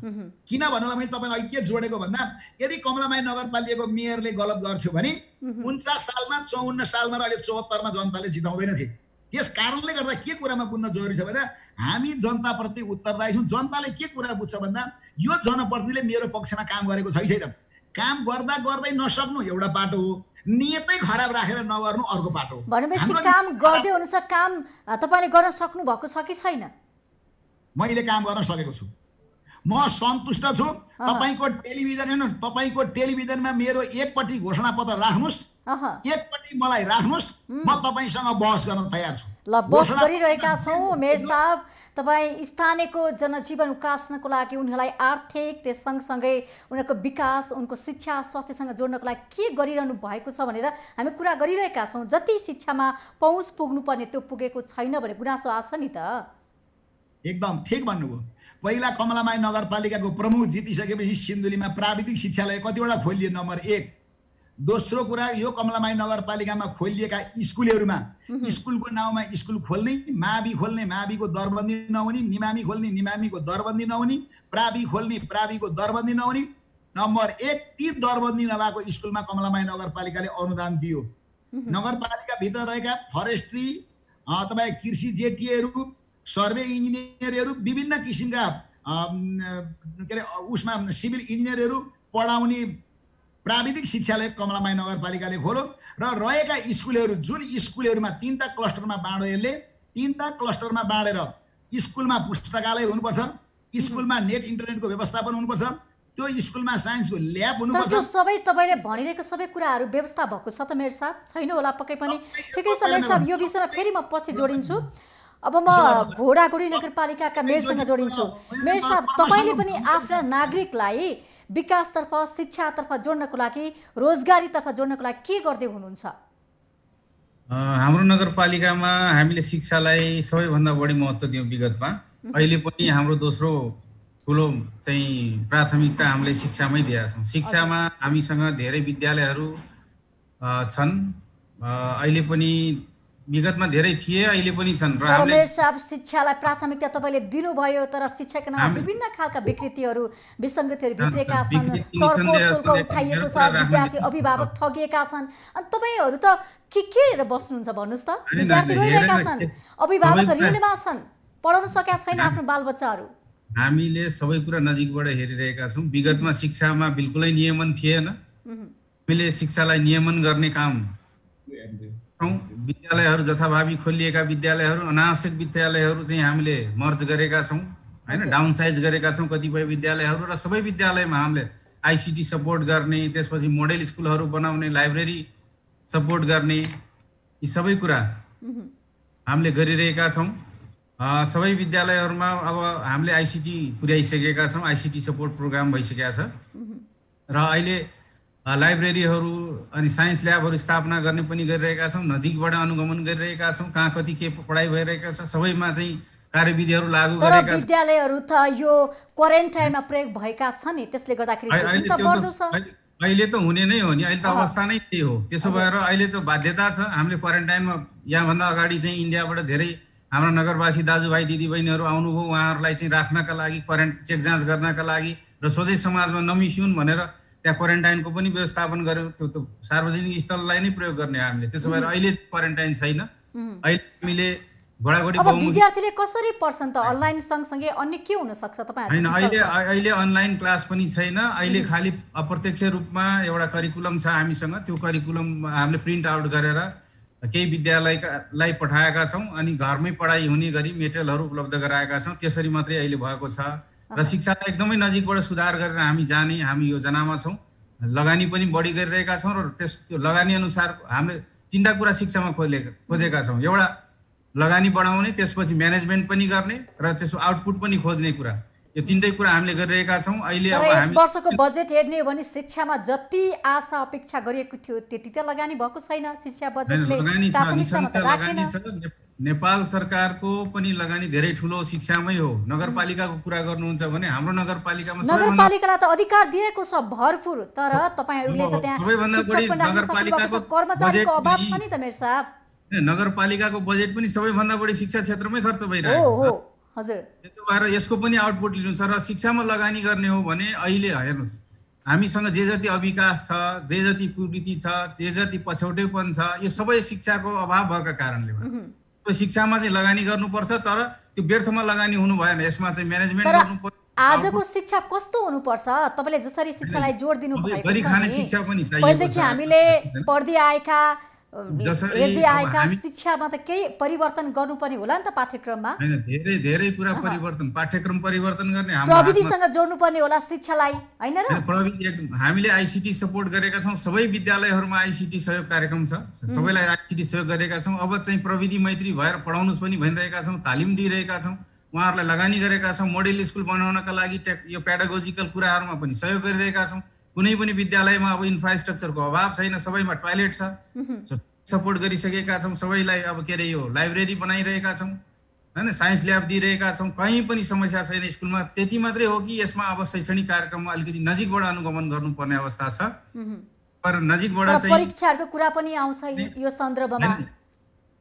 किन भन्नुलाई मैले तपाईँलाई के जोडेको भन्दा यदि कमलामाई नगरपालिकाको मेयरले गलत गर्थ्यो भने 49 सालमा 54 सालमा र अहिले 74 मा जनताले जिताउँदैन थिए। त्यस कारणले गर्दा के कुरामा बुझ्न जरुरी छ भने हामी जनताप्रति उत्तरदायी छौँ। जनताले के कुरा बुझ्छ भन्दा यो जनप्रतिनिधिले मेरो पक्षमा काम गरेको छैन, काम गर्दा गर्दै नसक्नु एउटा बाटो हो, नियतै खराब राखेर नगर्नु अर्को बाटो हो। भनेपछि काम गर्दै अनुसार काम तपाईले गर्न सक्नु भएको छ कि छैन? मैले काम गर्न सकेको छु, म सन्तुष्ट छु। तपाईको टेलिभिजन हेर्नु, तपाईको टेलिभिजनमा मेरो एकपट्टि घोषणा पत्र राख्नुस्, एकपट्टि मलाई राख्नुस्, म तपाईसँग बहस गर्न तयार छु। ल बस गरिरहेका छौँ मेयर साहब। तपाईँ स्थानीयको जनजीवन उकास्नको लागि उनीहरूलाई आर्थिक त्यस सँगसँगै उनीहरूको विकास उनको शिक्षा स्वास्थ्यसँग जोड्नको लागि के गरिरहनु भएको छ भनेर हामी कुरा गरिरहेका छौँ। जति शिक्षामा पहुँच पुग्नुपर्ने त्यो पुगेको छैन भने गुनासो आछ नि त। एकदम ठिक भन्नुभयो। पहिला कमलामाई नगरपालिकाको प्रमुख जितिसकेपछि सिन्धुलीमा प्राविधिक शिक्षालय कतिवटा खोलिए नम्बर 1। दोस्रो कुरा यो कमलामाई नगरपालिकामा खोलिएका स्कुलहरूमा स्कुलको नाउँमा स्कुल खोल्ने, मावि खोल्ने, माविको दरबन्दी नहुने, निमामी खोल्ने, निमामीको दरबन्दी नहुने, प्रावि खोल्ने, प्राविको दरबन्दी नहुने। नम्बर 1 ती दरबन्दी नभएको स्कुलमा कमलामाई नगरपालिकाले अनुदान दियो। नगरपालिकाभित्र रहेका फरेस्ट्री तपाईँ कृषि जेटिएहरू, सर्वे इन्जिनियरहरू, विभिन्न किसिमका के अरे उसमा सिभिल इन्जिनियरहरू पढाउने प्राविधिक शिक्षालय कमलामाई नगरपालिकाले खोल्यो र रहेका स्कुलहरू जुन स्कुलहरूमा 3टा क्लस्टरमा बाँड्यो यसले 3टा क्लस्टरमा बाँडेर स्कुलमा पुस्तकालय हुनुपर्छ, स्कुलमा नेट इन्टरनेटको व्यवस्थापन हुनुपर्छ, त्यो स्कुलमा साइन्सको ल्याब हुनुपर्छ। त्यो सबै तपाईले भनिरहेको सबै कुराहरू व्यवस्था भएको छ त मेयर साहब? छैन होला पक्कै पनि। ठिकै छ मेयर साहब, यो विषयमा फेरि म पछि जोडिन्छु। अब म घोडाघोडी नगरपालिकाका मेयरसँग जोडिन्छु। मेयर साहब, तपाईले पनि आफ्ना नागरिकलाई विकासतर्फ शिक्षातर्फ जोड्नको लागि रोजगारीतर्फ जोड्नको लागि के गर्दै हुनुहुन्छ? हाम्रो नगरपालिकामा हामीले शिक्षालाई सबैभन्दा बढी महत्त्व दियौँ विगतमा। अहिले पनि हाम्रो दोस्रो ठुलो चाहिँ प्राथमिकता हामीले शिक्षामै दिएका छौँ। शिक्षामा हामीसँग धेरै विद्यालयहरू छन्। अहिले पनि विगतमा धेरै थिए, अहिले पनि छन्। र मेयर साहब, शिक्षालाई प्राथमिकता तपाईले दिनुभयो, तर शिक्षाका नाममा विभिन्न खालका विकृतिहरू विसङ्गतिहरू भित्रेका छन्, चर्को शुल्क उठाइएको छ, विद्यार्थी अभिभावक ठगिएका छन्। अनि तपाईँहरू त के हेरेर बस्नुहुन्छ भन्नुहोस् त? विद्यार्थी रोइरहेका छन्, अभिभावक ऋणमा छन्, पढाउन सकेका छैन आफ्नो बालबच्चाहरू। हामीले सबै कुरा नजिकबाट हेरिरहेका छौँ। विगतमा शिक्षामा बिल्कुलै नियमन थिएन। हामीले शिक्षालाई नियमन गर्ने काम विद्यालयहरू जथाभावी खोलिएका विद्यालयहरू, अनावश्यक विद्यालयहरू चाहिँ हामीले मर्ज गरेका छौँ हैन, डाउन साइज गरेका छौँ कतिपय विद्यालयहरू। र सबै विद्यालयमा हामीले आइसिटी सपोर्ट गर्ने, त्यसपछि मोडेल स्कुलहरू बनाउने, लाइब्रेरी सपोर्ट गर्ने, यी सबै कुरा हामीले गरिरहेका छौँ। सबै विद्यालयहरूमा अब हामीले आइसिटी पुर्याइसकेका छौँ, आइसिटी सपोर्ट प्रोग्राम भइसकेका छ। र अहिले लाइब्रेरीहरू अनि साइन्स ल्याबहरू स्थापना गर्ने पनि गरिरहेका छौँ, नजिकबाट अनुगमन गरिरहेका छौँ, कहाँ कति के पढाइ भइरहेका छ, सबैमा चाहिँ कार्यविधिहरू लागू गरेका छौँ। विद्यालयहरू त यो क्वारेन्टाइनमा प्रयोग भएका छन् नि, त्यसले गर्दाखेरि अहिले त हुने नै हो नि, अहिले त अवस्था नै त्यही हो। त्यसो भएर अहिले त बाध्यता छ हामीले क्वारेन्टाइनमा। यहाँभन्दा अगाडि चाहिँ इन्डियाबाट धेरै हाम्रा नगरवासी दाजुभाइ दिदीबहिनीहरू आउनुभयो, उहाँहरूलाई चाहिँ राख्नका लागि, चेक जाँच गर्नका लागि र सोझै समाजमा नमिसिउन् भनेर त्यहाँ क्वारेन्टाइनको पनि व्यवस्थापन गर्यो। त्यो त सार्वजनिक स्थललाई नै प्रयोग गर्ने हामीले। त्यसो भएर अहिले क्वारेन्टाइन छैन। अहिले हामीले घोडाघोडी विद्यार्थीले कसरी पढ्छन् त? अनलाइन सँगसँगै अन्य के हुन सक्छ तपाईहरु? हैन, अहिले अनलाइन क्लास पनि छैन। अहिले खाली अप्रत्यक्ष रूपमा एउटा करिकुलम छ हामीसँग। त्यो करिकुलम हामीले प्रिन्ट आउट गरेर केही विद्यालयलाई पठाएका छौँ अनि घरमै पढाइ हुने गरी मेटेरियलहरू उपलब्ध गराएका छौँ। त्यसरी मात्रै अहिले भएको छ। र शिक्षालाई एकदमै नजिकबाट सुधार गरेर हामी जाने हामी योजनामा छौँ। लगानी पनि बढी गरिरहेका छौँ र त्यो लगानी अनुसार हामीले 3टा कुरा शिक्षामा खोजेका छौँ। एउटा लगानी बढाउने, त्यसपछि म्यानेजमेन्ट पनि गर्ने र त्यसको आउटपुट पनि खोज्ने कुरा। यो 3टै कुरा हामीले गरिरहेका छौँ। अहिले अब हामी वर्षको बजेट हेर्ने हो भने शिक्षामा जति आशा अपेक्षा गरिएको थियो त्यति त लगानी भएको छैन। शिक्षा बजेटले लगानी छ। नेपाल सरकारको पनि लगानी धेरै ठुलो शिक्षामै हो। नगरपालिकाको कुरा गर्नुहुन्छ भने हाम्रो नगरपालिकामा नगरपालिकालाई त अधिकार दिएको छ भरपुर, तर तपाईहरुले त त्यहाँ नगरपालिकाको कर्मचारीको अभाव छ नि त मेयर साहब। नगरपालिकाको बजेट पनि सबैभन्दा बढी शिक्षा क्षेत्रमै खर्च भइरहेको छ। हजुर, त्यसो भएर यसको पनि आउटपुट लिनु छ र शिक्षामा लगानी गर्ने हो भने अहिले हेर्नुहोस् हामीसँग जे जति अविकास छ, जे जति कुरीति छ, जे जति पछौटेपन छ, यो सबै शिक्षाको अभाव भएका कारणले हो। शिक्षामा चाहिँ लगानी गर्नुपर्छ, तर त्यो व्यर्थमा लगानी हुनु भएन। यसमा चाहिँ म्यानेजमेन्ट गर्नुपर्छ। आजको शिक्षा कस्तो हुनुपर्छ? तपाईँले जसरी शिक्षालाई जोड दिनु भएको छ गरिखाने शिक्षा पनि चाहियो। पहिलेदेखि हामीले पढ्दै आएका हेर्दै आएका शिक्षामा त केही परिवर्तन गर्नुपर्ने होला नि त पाठ्यक्रममा। हैन, धेरै धेरै कुरा परिवर्तन, पाठ्यक्रम परिवर्तन गर्ने हाम्रो प्रविधिसँग जोड्नुपर्ने होला शिक्षालाई, हैन र? प्रविधि हामीले आईसीटी सपोर्ट गरेका छौं, सबै विद्यालयहरुमा आईसीटी सहयोग कार्यक्रम छ, सबैलाई आईसीटी सहयोग गरेका छौं। अब चाहिँ प्रविधि मैत्री भएर पढाउनुस् पनि भनिरहेका छौं, तालिम दिइरहेका छौं, उहाँहरुलाई लगानी गरेका छौं। मोडेल स्कुल बनाउनका लागि यो पेडागोजिकल कुराहरुमा पनि सहयोग गरिरहेका छौं। कुनै पनि विद्यालयमा अब इन्फ्रास्ट्रक्चरको अभाव छैन, सबैमा टोयलेट छ, सपोर्ट गरिसकेका छौं। सबैलाई अब के रे यो लाइब्रेरी बनाइरहेका छौं, हैन, साइन्स ल्याब दिइरहेका छौं। कहीं पनि समस्या छैन स्कुलमा। त्यति मात्रै हो कि यसमा अब शैक्षणिक कार्यक्रममा अलिकति नजिकबाट अनुगमन गर्नुपर्ने अवस्था छ। पर नजिकबाट चाहिँ परीक्षाहरुको कुरा पनि आउँछ यो सन्दर्भमा।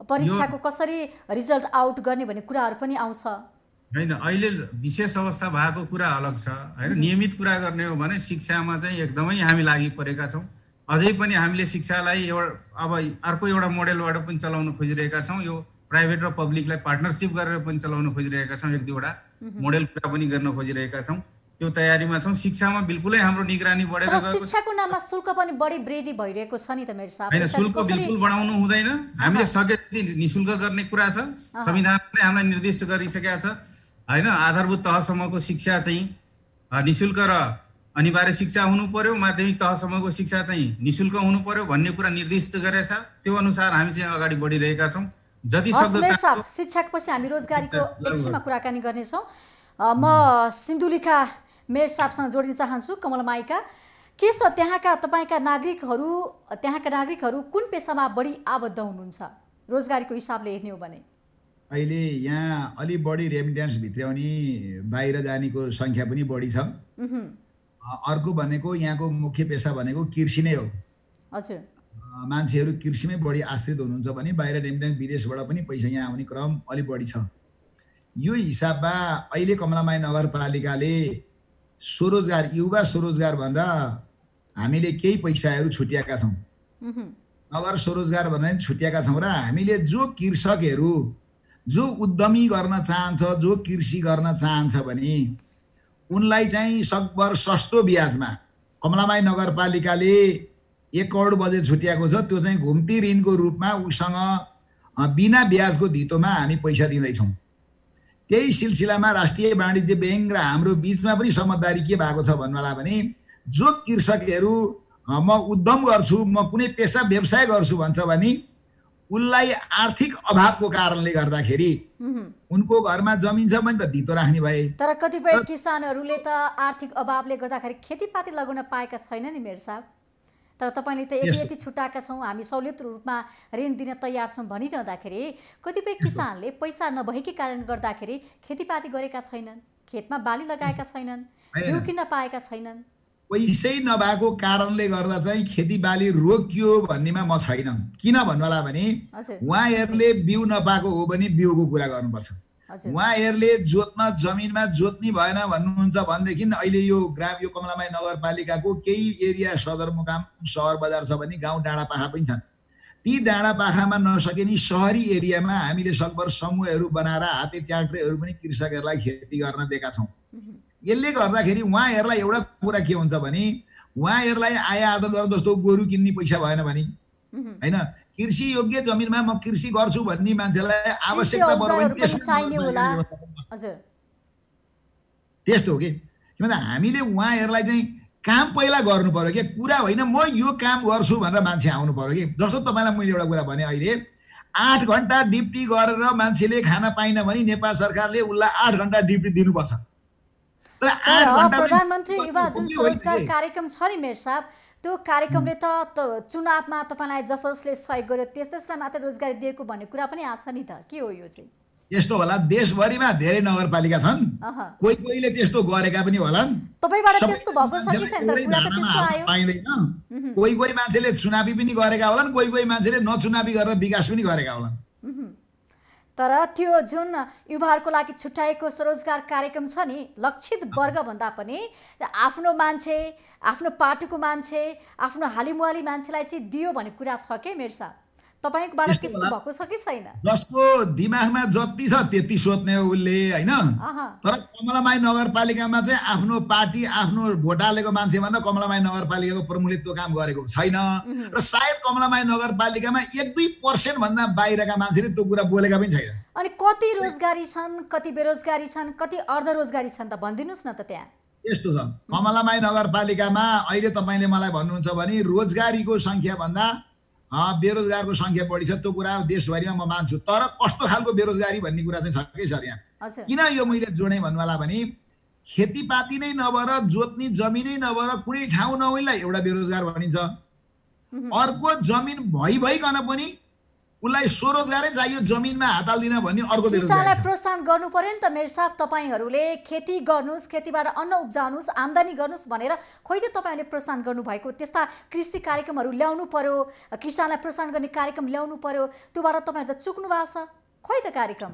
परीक्षाको कसरी रिजल्ट आउट गर्ने भन्ने कुराहरु पनि आउँछ। हैन, अहिले विशेष अवस्था भएको कुरा अलग छ, हैन। नियमित कुरा गर्ने हो भने शिक्षामा चाहिँ एकदमै हामी लागि परेका छौं। अझै पनि हामीले शिक्षालाई अब अर्को एउटा मोडेलबाट पनि चलाउन खोजिरहेका छौं। यो प्राइभेट र पब्लिकलाई पार्टनरशिप गरेर पनि चलाउन खोजिरहेका छौं। एक दुईवटा मोडेल कुरा पनि गर्न खोजिरहेका छौं। त्यो तयारीमा छौं। शिक्षामा बिल्कुलै हाम्रो निगरानी बढेर गएको छ। शिक्षाको नाममा शुल्क पनि बढी वृद्धि भइरहेको छ नि त मेरो साहब। हैन, शुल्क बिल्कुल बढाउनु हुँदैन। हामीले सके निशुल्क गर्ने कुरा छ। संविधानले हामीलाई निर्दिष्ट गरिसकेका छ, हैन। आधारभूत तहसम्मको शिक्षा चाहिँ निशुल्क र अनिवार्य शिक्षा हुनु पर्यो, माध्यमिक तहसम्मको शिक्षा चाहिँ निशुल्क हुनु पर्यो भन्ने कुरा निर्दिष्ट गरेछ। त्यो अनुसार हामी चाहिँ अगाडि बढिरहेका छौं। जति सक्दो शिक्षापछि हामी रोजगारीको एकछिनमा कुराकानी गर्नेछौँ। म सिन्धुलीका मेयर साहबसँग जोड्न चाहन्छु। कमला माइका, के छ त्यहाँका तपाईका नागरिकहरू कुन पेशामा बढी आबद्ध हुनुहुन्छ रोजगारीको हिसाबले हेर्ने हो भने? अहिले यहाँ अलि बढी रेमिट्यान्स भित्र्याउने बाहिर जानेको संख्या पनि बढी छ। अर्को भनेको यहाँको मुख्य पेशा भनेको कृषि नै हो। हजुर, मान्छेहरू कृषिमै बढी आश्रित हुनुहुन्छ भने बाहिर रेमिट्यान्स विदेशबाट पनि पैसा यहाँ आउने क्रम अलि बढी छ। यो हिसाबमा अहिले कमलामाई नगरपालिकाले स्वरोजगार, युवा स्वरोजगार भनेर हामीले केही पैसाहरू छुट्याएका छौँ। नगर स्वरोजगार भनेर छुट्याएका छौँ र हामीले जो कृषकहरू जो उद्यमी गर्न चाहन्छ, जो कृषि गर्न चाहन्छ भने उनलाई चाहिँ सकभर सस्तो ब्याजमा कमलामाई नगरपालिकाले 1 करोड बजेट छुट्याएको छ। त्यो चाहिँ घुम्ती ऋणको रूपमा उसँग बिना ब्याजको धितोमा हामी पैसा दिँदैछौँ। त्यही सिलसिलामा राष्ट्रिय वाणिज्य ब्याङ्क र हाम्रो बीचमा पनि समझदारी के भएको छ भन्नुला भने जो कृषकहरू म उद्यम गर्छु, म कुनै पेशा व्यवसाय गर्छु भन्छ भने उनलाई आर्थिक अभावको कारणले गर्दाखेरि उनको घरमा जमिन छ भने त धितो राख्ने भए। तर कतिपय किसानहरूले त आर्थिक अभावले गर्दाखेरि खेतीपाती लगाउन पाएका छैन नि मेयर साहब। तर तपाईले त यति छुटाएका छौँ, हामी सहुलियत रूपमा ऋण दिन तयार छौँ भनिरहँदाखेरि कतिपय किसानले पैसा नभएकै कारण गर्दाखेरि खेतीपाती गरेका छैनन्, खेतमा बाली लगाएका छैनन्, बिउ किन्न पाएका छैनन्। पैसै नभएको कारणले गर्दा चाहिँ खेतीबाली रोकियो भन्नेमा म छैन। किन भन्नुला भने उहाँहरूले बिउ नपाएको हो भने बिउको कुरा गर्नुपर्छ। उहाँहरूले जोत्न जमिनमा जोत्ने भएन भन्नुहुन्छ भनेदेखि अहिले यो कमलामाई नगरपालिकाको केही एरिया सदरमुकाम सहर बजार छ भने गाउँ डाँडा पाखा पनि छन्। ती डाँडा पाखामा नसके नि सहरी एरियामा हामीले सकभर समूहहरू बनाएर हाते ट्र्याक्टरहरू पनि कृषकहरूलाई खेती गर्न दिएका छौँ। यसले गर्दाखेरि उहाँहरूलाई एउटा कुरा के हुन्छ भने उहाँहरूलाई आय आर्जन गर्न जस्तो गोरु किन्ने पैसा भएन भने, हैन, कृषि योग्य जमिनमा म कृषि गर्छु भन्ने मान्छेलाई आवश्यकता पर्यो भने त्यस्तो हो कि किनभने हामीले उहाँहरूलाई चाहिँ काम पहिला गर्नु पर्यो कि कुरा होइन म यो काम गर्छु भनेर मान्छे आउनु पर्यो कि। जस्तो तपाईँलाई मैले एउटा कुरा भने अहिले 8 घण्टा ड्युटी गरेर मान्छेले खान पाइन भने नेपाल सरकारले उसलाई 8 घण्टा ड्युटी दिनुपर्छ। प्रधानमन्त्री युवा जुन स्वरोजगार कार्यक्रम छ नि मेयर साहब, त्यो कार्यक्रमले त चुनावमा तपाईलाई जसले सहयोग गर्यो त्यसलाई मात्र रोजगारी दिएको भन्ने कुरा पनि आछ नि त, के हो यो चाहिँ? यस्तो होला, देशभरिमा धेरै नगरपालिका छन्, कोही कोहीले त्यस्तो गरेका पनि होलान्। तपाईबाट त्यस्तो भएको छ कि छैन? कुरा त त्यस्तो आयो पाइदैन। कोही कोही मान्छेले चुनावी पनि गरेका होलान्, कोही कोही मान्छेले नचुनावी गरेर विकास पनि गरेका होलान्। तर त्यो जुन युवाहरूको लागि छुट्याएको स्वरोजगार कार्यक्रम छ नि, लक्षित वर्ग भन्दा पनि आफ्नो मान्छे, आफ्नो पार्टीको मान्छे, आफ्नो हालिमुहाली मान्छेलाई चाहिँ दियो भन्ने कुरा छ के मेयर साहब? तपाईकोबाट त्यस्तो भएको छ कि छैन? जसको दिमागमा जति छ त्यति सोध्ने हो उसले, हैन? तर कमलामाई नगरपालिकामा चाहिँ आफ्नो पार्टी आफ्नो भोट हालेको मान्छे भनेर कमलामाई नगरपालिकाको प्रमुखले त्यो काम गरेको छैन र सायद कमलामाई नगरपालिकामा 1-2% भन्दा बाहिरका मान्छेले त्यो कुरा बोलेका पनि छैन। अनि कति रोजगारी छन्, कति बेरोजगारी छन्, कति अर्धरोजगारी छन् त भनिदिनुस् न त। त्यहाँ यस्तो छ, कमलामाई नगरपालिकामा अहिले तपाईले मलाई भन्नुहुन्छ भने रोजगारीको संख्या भन्दा बेरोजगारको संख्या बढी छ, त्यो कुरा देशभरिमा म मान्छु। तर कस्तो खालको बेरोजगारी भन्ने कुरा चाहिँ छ कि सर यहाँ। किन यो मैले जोडे भन्नुवाला भने खेतीपाती नै नभएर जोत्ने जमिनै नभएर कुनै ठाउँ नहुनेलाई एउटा बेरोजगार भनिन्छ। अर्को जमिन भइकन पनि उसलाई स्वरोजगारै चाहियो, जमिनमा हात हाल्दिन भन्ने अर्को बेरोजगार। किसानलाई प्रोत्साहन गर्नु पर्यो नि त मेयर साहब। तपाईहरूले खेती गर्नुस्, खेतीबाट अन्न उब्जाउनुस्, आम्दानी गर्नुस् भनेर खोइ त तपाईहरूले प्रोत्साहन गर्नुभएको। त्यस्ता कृषि कार्यक्रमहरू ल्याउनु पर्यो, किसानलाई प्रोत्साहन गर्ने कार्यक्रम ल्याउनु पर्यो। त्योबाट तपाईँहरू त चुक्नु भएको छ खोइ त कार्यक्रम।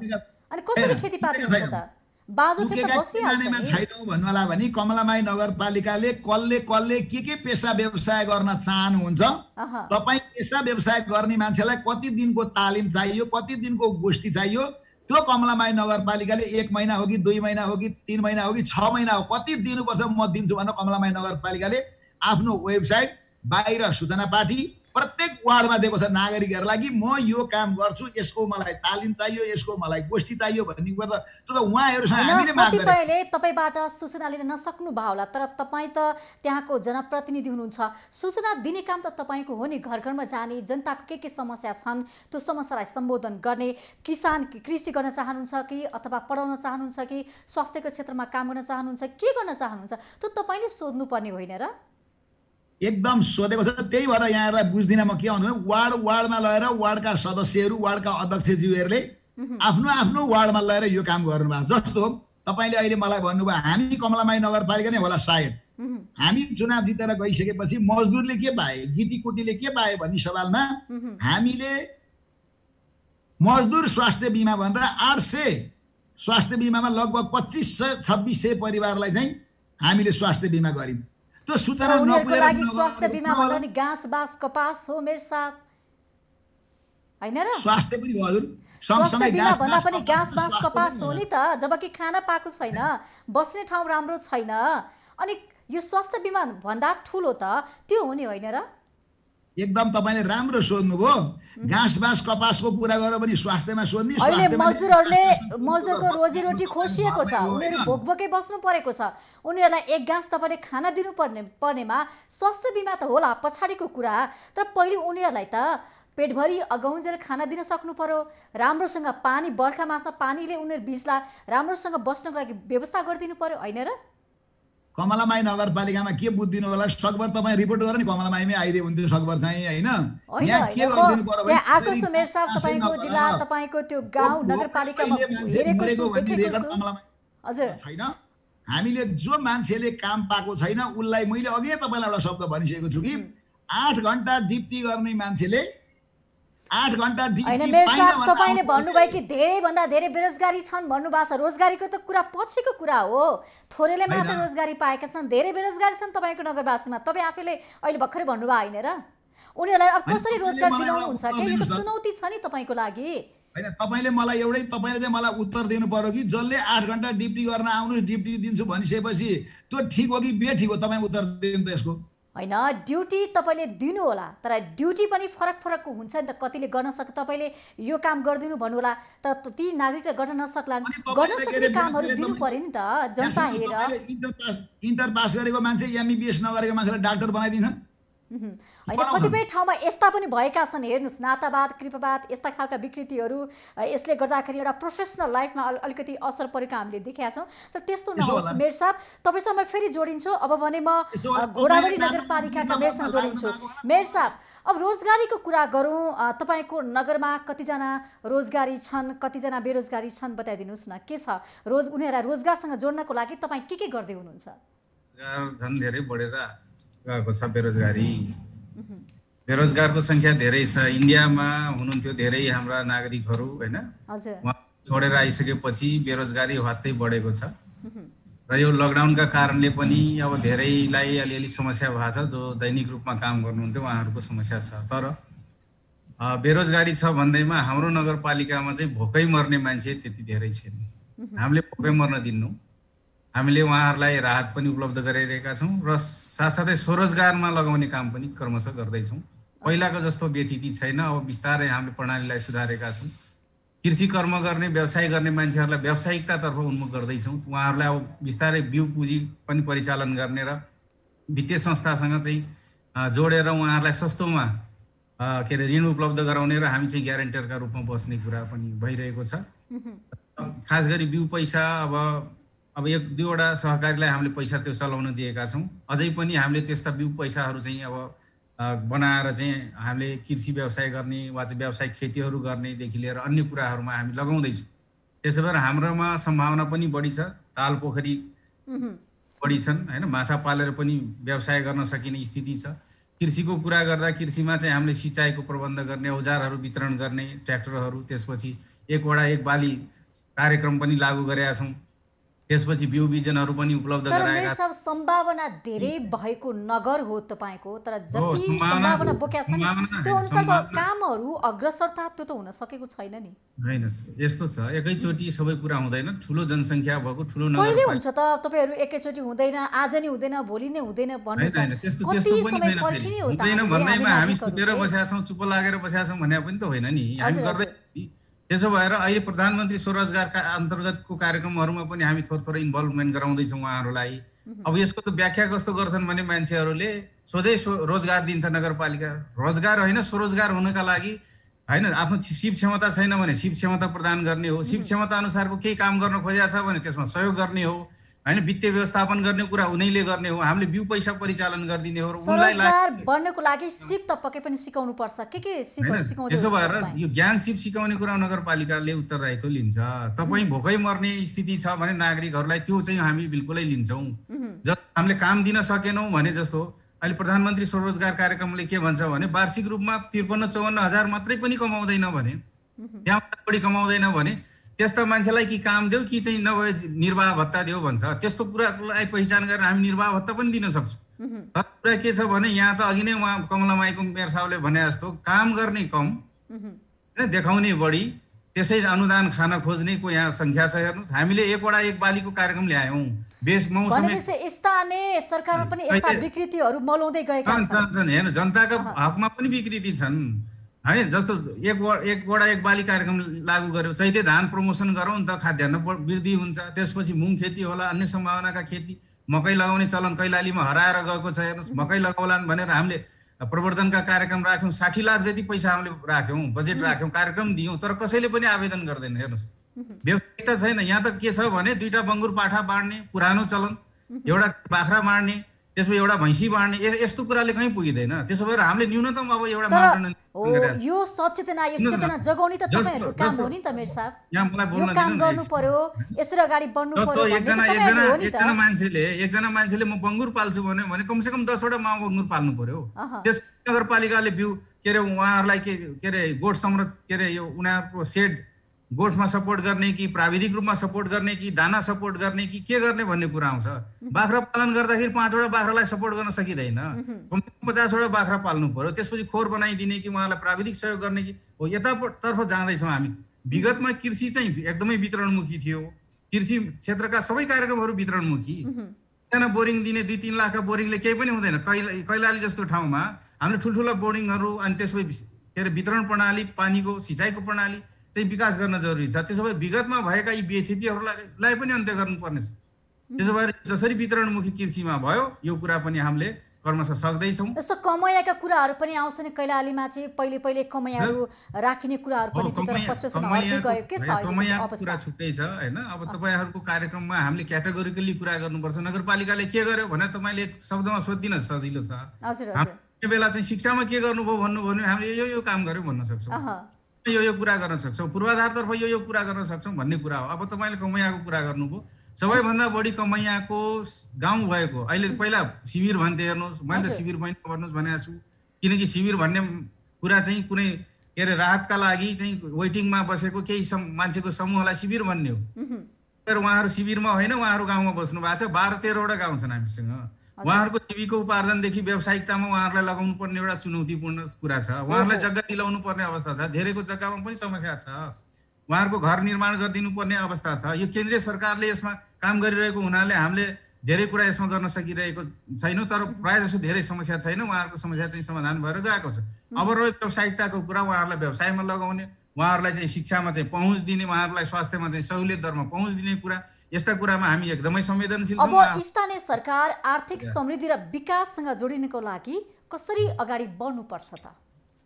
अनि कसरी खेतीपाती हुन्छ त? बाजु खेत बसिहाल्छ छैनौ भन्नुवाला भने कमलामाई नगरपालिकाले कसले के पेशा व्यवसाय गर्न चाहनुहुन्छ, तपाईँ पेशा व्यवसाय गर्ने मान्छेलाई कति दिनको तालिम चाहियो, कति दिनको गोष्ठी चाहियो, त्यो कमलामाई नगरपालिकाले 1 महिना हो कि 2 महिना हो कि 3 महिना हो कि 6 महिना हो, कति दिनुपर्छ म दिन्छु भनेर कमलामाई नगरपालिकाले आफ्नो वेबसाइट बाहिर सूचना पाठी प्रत्येक वार्डमा दिएको छ नागरिकहरूलाई कि म यो काम गर्छु, यसको मलाई तालिम चाहियो, यसको मलाई गोष्ठी चाहियो भन्ने कुरा। त्यो त उहाँहरूसँग हामीले माग गरे। कतिपयले तपाईबाट सूचना लिन नसक्नु भयो होला, तर तपाईँ त त्यहाँको जनप्रतिनिधि हुनुहुन्छ। सूचना दिने काम त तपाईँको हो नि, घर घरमा जाने, जनताको के समस्या छन् त्यो समस्यालाई सम्बोधन गर्ने। किसान कृषि गर्न चाहनुहुन्छ कि अथवा पढाउन चाहनुहुन्छ कि स्वास्थ्यको क्षेत्रमा काम गर्न चाहनुहुन्छ, के गर्न चाहनुहुन्छ, त्यो तपाईँले सोध्नुपर्ने होइन र? एकदम सोधेको छ। त्यही भएर यहाँहरूलाई बुझ्दिनँ म के भन्छु, वार्डमा लगेर वार्डका सदस्यहरू, वार्डका अध्यक्षज्यूहरूले आफ्नो आफ्नो वार्डमा लगेर यो काम गर्नुभयो। जस्तो तपाईँले अहिले मलाई भन्नुभयो हामी कमलामाई नगरपालिका नै होला सायद, हामी चुनाव जितेर गइसकेपछि मजदुरले के पाए, गिटीकुटीले के पाए भन्ने सवालमा हामीले मजदुर स्वास्थ्य बिमा भनेर 800 स्वास्थ्य बिमामा लगभग 2500-2600 परिवारलाई चाहिँ हामीले स्वास्थ्य बिमा गर्यौँ। त्यो सूचना नपुगेर स्वास्थ्य बिमा भन्दा नि घाँस बास कपास हो मेयर साहब, हैन र? स्वास्थ्य पनि हो हजुर, सँगसँगै बिमा भन्दा पनि घाँस बास कपास हो नि त। जबकि खाना पाएको छैन, बस्ने ठाउँ राम्रो छैन, अनि यो स्वास्थ्य बिमा भन्दा ठुलो त त्यो हो नि, होइन र? एकदम तपाईले राम्रो सोध्नुभयो। घाँस बास कपासको कुरा गरेर पनि स्वास्थ्यमा सोध्ने। अहिले मजदुरको रोजीरोटी खोसिएको छ, उनीहरू भोकभोकै बस्नु परेको छ। उनीहरूलाई एक घाँस तपाईँले खाना दिनु पर्नेमा स्वास्थ्य बिमा त होला पछाडिको कुरा, तर पहिले उनीहरूलाई त पेटभरि अगाउन्जेल खाना दिन सक्नु पर्यो, राम्रोसँग पानी, बर्खा मासमा पानीले उनीहरू भिज्ला, राम्रोसँग बस्नको लागि व्यवस्था गरिदिनु पर्यो, होइन र? कमलामाई नगरपालिकामा के बुझ्दिनु होला, सकभर तपाईँ रिपोर्ट गरेर नि कमलामाईमै आइदियो हुन्थ्यो सकभर चाहिँ, होइन? यहाँ के गरिदिनु पर्यो भने आएको छु मेयर साहब, तपाईँको जिल्ला, तपाईँको त्यो गाउँ नगरपालिकामा हेरेको छु हजुर छैन। हामीले जो मान्छेले काम पाएको छैन उसलाई मैले अघि नै तपाईँलाई एउटा शब्द भनिसकेको छु कि 8 घण्टा ड्युटी गर्ने मान्छेले 8 घण्टा हैन मेयर साहब, तपाईले भन्नुभयो कि धेरैभन्दा धेरै बेरोजगारी छन् भन्नुभएको छ। रोजगारीको त कुरा पछिको कुरा हो, थोरैले मात्र रोजगारी पाएका छन्, धेरै बेरोजगारी छन् तपाईको नगरवासीमा। तपाई आफैले अहिले भर्खरै भन्नुभयो हैन र? उनीहरूलाई अब कसरी रोजगार दिलाउनुहुन्छ के? यो त चुनौती छ नि तपाईको लागि। हैन तपाईले मलाई तपाईले चाहिँ मलाई उत्तर दिनु पर्यो कि जसले 8 घण्टा ड्युटी गर्न आउनुस् ड्युटी दिन्छु भनिसकेपछि त्यो ठीक हो कि बेठिक हो, तपाई उत्तर दिनु त यसको। हैन ड्युटी तपाईले दिनु होला, तर ड्युटी पनि फरक हुन्छ नि त। कतिले गर्न सक्छ, तपाईले यो काम गर्दिनु भन्नु होला, तर ती नागरिकले गर्न नसक्लान्, गर्न सक्ने कामहरु दिनु पर्यो नि त जनता हेरेर। इन्टर पास गरेको मान्छे एमबीबीएस नगरेको मान्छेलाई डाक्टर बनाइदिन्छन्। हैन कतिपय ठाउँमा यस्ता पनि भएका छन्, हेर्नुस् नातावाद, कृपवाद, यस्ता खालका विकृतिहरू, यसले गर्दाखेरि एउटा प्रोफेसनल लाइफमा अलिकति असर परेको हामीले देखेका छौँ। तर त्यस्तो नहोस् मेयर साहब, तपाईसँग फेरि जोडिन्छु। अब भने म घोडावडी नगरपालिकाका मेयरसँग जोडिन्छु। मेयर साहब, अब रोजगारीको कुरा गरौँ, तपाईको नगरमा कतिजना रोजगारी छन्, कतिजना बेरोजगारी छन्, बताइदिनुस् न के छ? उनीहरूलाई रोजगारसँग जोड्नको लागि तपाईँ के गर्दै हुनुहुन्छ? झन् धेरै बढेर गएको छ बेरोजगारी। बेरोजगारको संख्या धेरै छ। इन्डियामा हुनुहुन्थ्यो धेरै हाम्रा नागरिकहरू, हैन? उहाँ छोडेर आइसकेपछि बेरोजगारी हत्तै बढेको छ र यो लकडाउनका कारणले पनि अब धेरैलाई अलिअलि समस्या भएको छ। जो दैनिक रूपमा काम गर्नुहुन्थ्यो उहाँहरूको समस्या छ। तर बेरोजगारी छ भन्दैमा हाम्रो नगरपालिकामा चाहिँ भोकै मर्ने मान्छे त्यति धेरै छैन। हामीले भोकै मर्न दिन्नौँ। हामीले उहाँहरूलाई राहत पनि उपलब्ध गराइरहेका छौँ र साथसाथै स्वरोजगारमा लगाउने काम पनि क्रमशः गर्दैछौँ। पहिलाको जस्तो व्यथिति छैन। अब बिस्तारै हामीले प्रणालीलाई सुधारेका छौँ। कृषि कर्म गर्ने व्यवसाय गर्ने मान्छेहरूलाई व्यावसायिकतातर्फ उन्मुख गर्दैछौँ। उहाँहरूलाई अब बिस्तारै बिउ पुँजी पनि परिचालन गर्ने र वित्तीय संस्थासँग चाहिँ जोडेर उहाँहरूलाई सस्तोमा के अरे ऋण उपलब्ध गराउने र हामी चाहिँ ग्यारेन्टरका रूपमा बस्ने कुरा पनि भइरहेको छ। खास गरी बिउ पैसा अब 1-2वटा सहकारीलाई हामीले पैसा त्यो चलाउन दिएका छौँ। अझै पनि हामीले त्यस्ता बिउ पैसाहरू चाहिँ अब बनाएर चाहिँ हामीले कृषि व्यवसाय गर्ने वा चाहिँ व्यावसायिक खेतीहरू गर्नेदेखि लिएर अन्य कुराहरूमा हामी लगाउँदैछौँ। त्यसो भएर हाम्रोमा सम्भावना पनि बढी छ। ताल पोखरी बढी छन् होइन। माछा पालेर पनि व्यवसाय गर्न सकिने स्थिति छ। कृषिको कुरा गर्दा कृषिमा चाहिँ हामीले सिँचाइको प्रबन्ध गर्ने, औजारहरू वितरण गर्ने, ट्र्याक्टरहरू, त्यसपछि 1 बाली कार्यक्रम पनि लागू गरेका छौँ। त्यसपछि बिउ बिजनहरू पनि उपलब्ध गराएका छौँ। सम्भावना धेरै भएको नगर हो तपाईको, तर जति सम्भावना बोकेका छन् त्यो अनुसारको कामहरू अग्रसरता त्यो त हुन सकेको छैन नि। हैन, यस्तो छ एकैचोटी सबै कुरा हुँदैन। ठुलो जनसङ्ख्या भएको ठुलो नगर कहिले हुन्छ त तपाईहरु एकैचोटी हुँदैन, आज नि हुँदैन, भोलि नै हुँदैन भन्नु छ। हैन, त्यस्तो पनि हुँदैन भन्दैमा हामी सुतेर बसेका छौँ, चुप लागेर बसेका छौँ भन्ने पनि त होइन नि। हामी गर्दै त्यसो भएर अहिले प्रधानमन्त्री स्वरोजगारका अन्तर्गतको कार्यक्रमहरूमा पनि हामी थोरै इन्भल्भमेन्ट गराउँदैछौँ उहाँहरूलाई। अब यसको त व्याख्या कस्तो गर्छन् भने मान्छेहरूले सोझै रोजगार दिन्छ नगरपालिका। रोजगार होइन, स्वरोजगार हुनका लागि होइन, आफ्नो सिप क्षमता छैन भने सिप क्षमता प्रदान गर्ने हो। सिप क्षमता अनुसारको केही काम गर्न खोजेको छ भने त्यसमा सहयोग गर्ने हो होइन। वित्तीय व्यवस्थापन गर्ने कुरा उनीले गर्ने हो। हामीले बिउ पैसा परिचालन गरिदिने हो। स्वरोजगार बन्नको लागि सिप त पक्कै पनि सिकाउनु पर्छ। के सिपहरू सिकाउँदै? त्यसो भएर यो ज्ञान सिप सिकाउने कुरा नगरपालिकाले उत्तरदायित्व लिन्छ। तपाईँ भोकै मर्ने स्थिति छ भने नागरिकहरूलाई त्यो चाहिँ हामी बिल्कुलै लिन्छौँ। जब हामीले काम दिन सकेनौँ भने, जस्तो अहिले प्रधानमन्त्री स्वरोजगार कार्यक्रमले के भन्छ भने वार्षिक रूपमा 53-54 हजार मात्रै पनि कमाउँदैन भने, त्यहाँबाट बढी कमाउँदैन भने त्यस्ता मान्छेलाई कि काम देऊ कि चाहिँ नभए निर्वाह भत्ता देऊ भन्छ। त्यस्तो कुरालाई पहिचान गरेर हामी निर्वाह भत्ता पनि दिन सक्छौँ। तर कुरा के छ भने यहाँ त अघि नै उहाँ कमलामाईको मेयर साहबले भने जस्तो काम गर्ने कम होइन, देखाउने बढी, त्यसै अनुदान खान खोज्नेको यहाँ सङ्ख्या छ। हेर्नुहोस्, हामीले 1 बालीको कार्यक्रम ल्यायौँ। स्थानीय सरकारमा पनि यस्ता विकृतिहरू मलाउँदै गएका छन्। हेर्नु, जनताका हकमा पनि विकृति छन् होइन। जस्तो 1 बाली कार्यक्रम लागू गर्यो, चैते धान प्रमोसन गरौँ त खाद्यान्न वृद्धि हुन्छ। त्यसपछि मुङ खेती होला, अन्य सम्भावनाका खेती, मकै लगाउने चलन कैलालीमा हराएर गएको छ। हेर्नुहोस्, मकै लगाउलान् भनेर हामीले प्रवर्धनका कार्यक्रम राख्यौँ। 60 लाख जति पैसा हामीले राख्यौँ, बजेट राख्यौँ, कार्यक्रम दियौँ, तर कसैले पनि आवेदन गर्दैन। हेर्नुहोस्, व्यवस्थित छैन। यहाँ त के छ भने 2टा बङ्गुर पाठा बाँड्ने पुरानो चलन, 1 बाख्रा बाँड्ने, त्यसपछि 1 भैँसी बाँड्ने, यस्तो कुराले कहीँ पुगिँदैन। त्यसो भएर हामीले न्यूनतम अब एउटा मापदण्ड यो चेतना जगाउने त तपाईहरुको काम हो नि त मेयर साहब। यो काम गर्नु पर्यो, यसरी अगाडि बढ्नु पर्यो। एकजना मान्छेले म बङ्गुर पाल्छु भने कमसेकम 10वटा माउ बङ्गुर पाल्नु पर्यो। त्यस नगरपालिकाले बिउ के अरे उहाँहरूलाई के अरे गोठ के अरे यो उनीहरूको सेड गोठमा सपोर्ट गर्ने कि प्राविधिक रूपमा सपोर्ट गर्ने कि दाना सपोर्ट गर्ने कि के गर्ने भन्ने कुरा आउँछ। बाख्रा पालन गर्दाखेरि 5वटा बाख्रालाई सपोर्ट गर्न सकिँदैन, कम्तीमा 50वटा बाख्रा पाल्नु पर्यो। त्यसपछि खोर बनाइदिने कि उहाँलाई प्राविधिक सहयोग गर्ने कि हो, यतातर्फ जाँदैछौँ हामी। विगतमा कृषि चाहिँ एकदमै वितरणमुखी थियो। कृषि क्षेत्रका सबै कार्यक्रमहरू वितरणमुखी। एकजना बोरिङ दिने 2-3 लाखका बोरिङले केही पनि हुँदैन। कैलाली जस्तो ठाउँमा हामीले ठुल्ठुला बोरिङहरू अनि त्यसपछि के अरे वितरण प्रणाली, पानीको सिँचाइको प्रणाली चाहिँ विकास गर्न जरुरी छ। त्यसो भए विगतमा भएका यी व्यथितिहरूलाई पनि अन्त्य गर्नुपर्ने छ। त्यसो भएर जसरी वितरणमुखी कृषिमा भयो, यो कुरा पनि हामीले कर्मश सक्दैछौँ। यस्तो कमैयाका कुराहरू पनि आउँछ नि कैलालीमा चाहिँ। पहिले कमैयाहरू राखिने कुराहरू पनि कमैयाको कुरा छुट्टै छ होइन। अब तपाईँहरूको कार्यक्रममा हामीले क्याटेगोरिकली कुरा गर्नुपर्छ। नगरपालिकाले के गर्यो भने तपाईँले एक शब्दमा सोधिदिन सजिलो छ। यो बेला चाहिँ शिक्षामा के गर्नुभयो भन्नुभयो भने हामीले यो काम गर्यो भन्न सक्छौँ, यो कुरा गर्न सक्छौँ, पूर्वाधारतर्फ यो कुरा गर्न सक्छौँ भन्ने कुरा हो। अब तपाईँले कमैयाको कुरा गर्नुभयो। सबैभन्दा बढी कमैयाको गाउँ भएको अहिले पहिला शिविर भन्थे। हेर्नुहोस्, मैले त शिविर पनि भन्नुहोस् भनेको छु, किनकि शिविर भन्ने कुरा चाहिँ कुनै के अरे राहतका लागि चाहिँ वेटिङमा बसेको केही मान्छेको समूहलाई शिविर भन्ने हो। तर उहाँहरू शिविरमा होइन, उहाँहरू गाउँमा बस्नु भएको छ। 12-13वटा गाउँ छन् हामीसँग। उहाँहरूको जीविका उपार्जनदेखि व्यावसायिकतामा उहाँहरूलाई लगाउनु पर्ने एउटा चुनौतीपूर्ण कुरा छ। उहाँहरूलाई जग्गा दिलाउनु पर्ने अवस्था छ, धेरैको जग्गामा पनि समस्या छ। उहाँहरूको घर निर्माण गरिदिनु पर्ने अवस्था छ। यो केन्द्रीय सरकारले यसमा काम गरिरहेको हुनाले हामीले धेरै कुरा यसमा गर्न सकिरहेको छैनौँ, तर प्रायः जसो धेरै समस्या छैन। उहाँहरूको समस्या चाहिँ समाधान भएर गएको छ। अब रह्यो व्यावसायिकताको कुरा, उहाँहरूलाई व्यवसायमा लगाउने, उहाँहरूलाई चाहिँ शिक्षामा चाहिँ पहुँच दिने, उहाँहरूलाई स्वास्थ्यमा चाहिँ सहुलियत दरमा पहुँच दिने कुरा, यस्ता कुरामा हामी एकदमै संवेदनशील छौँ। अब स्थानीय सरकार आर्थिक समृद्धि र विकाससँग जोडिनको लागि कसरी अगाडि बढ्नुपर्छ त?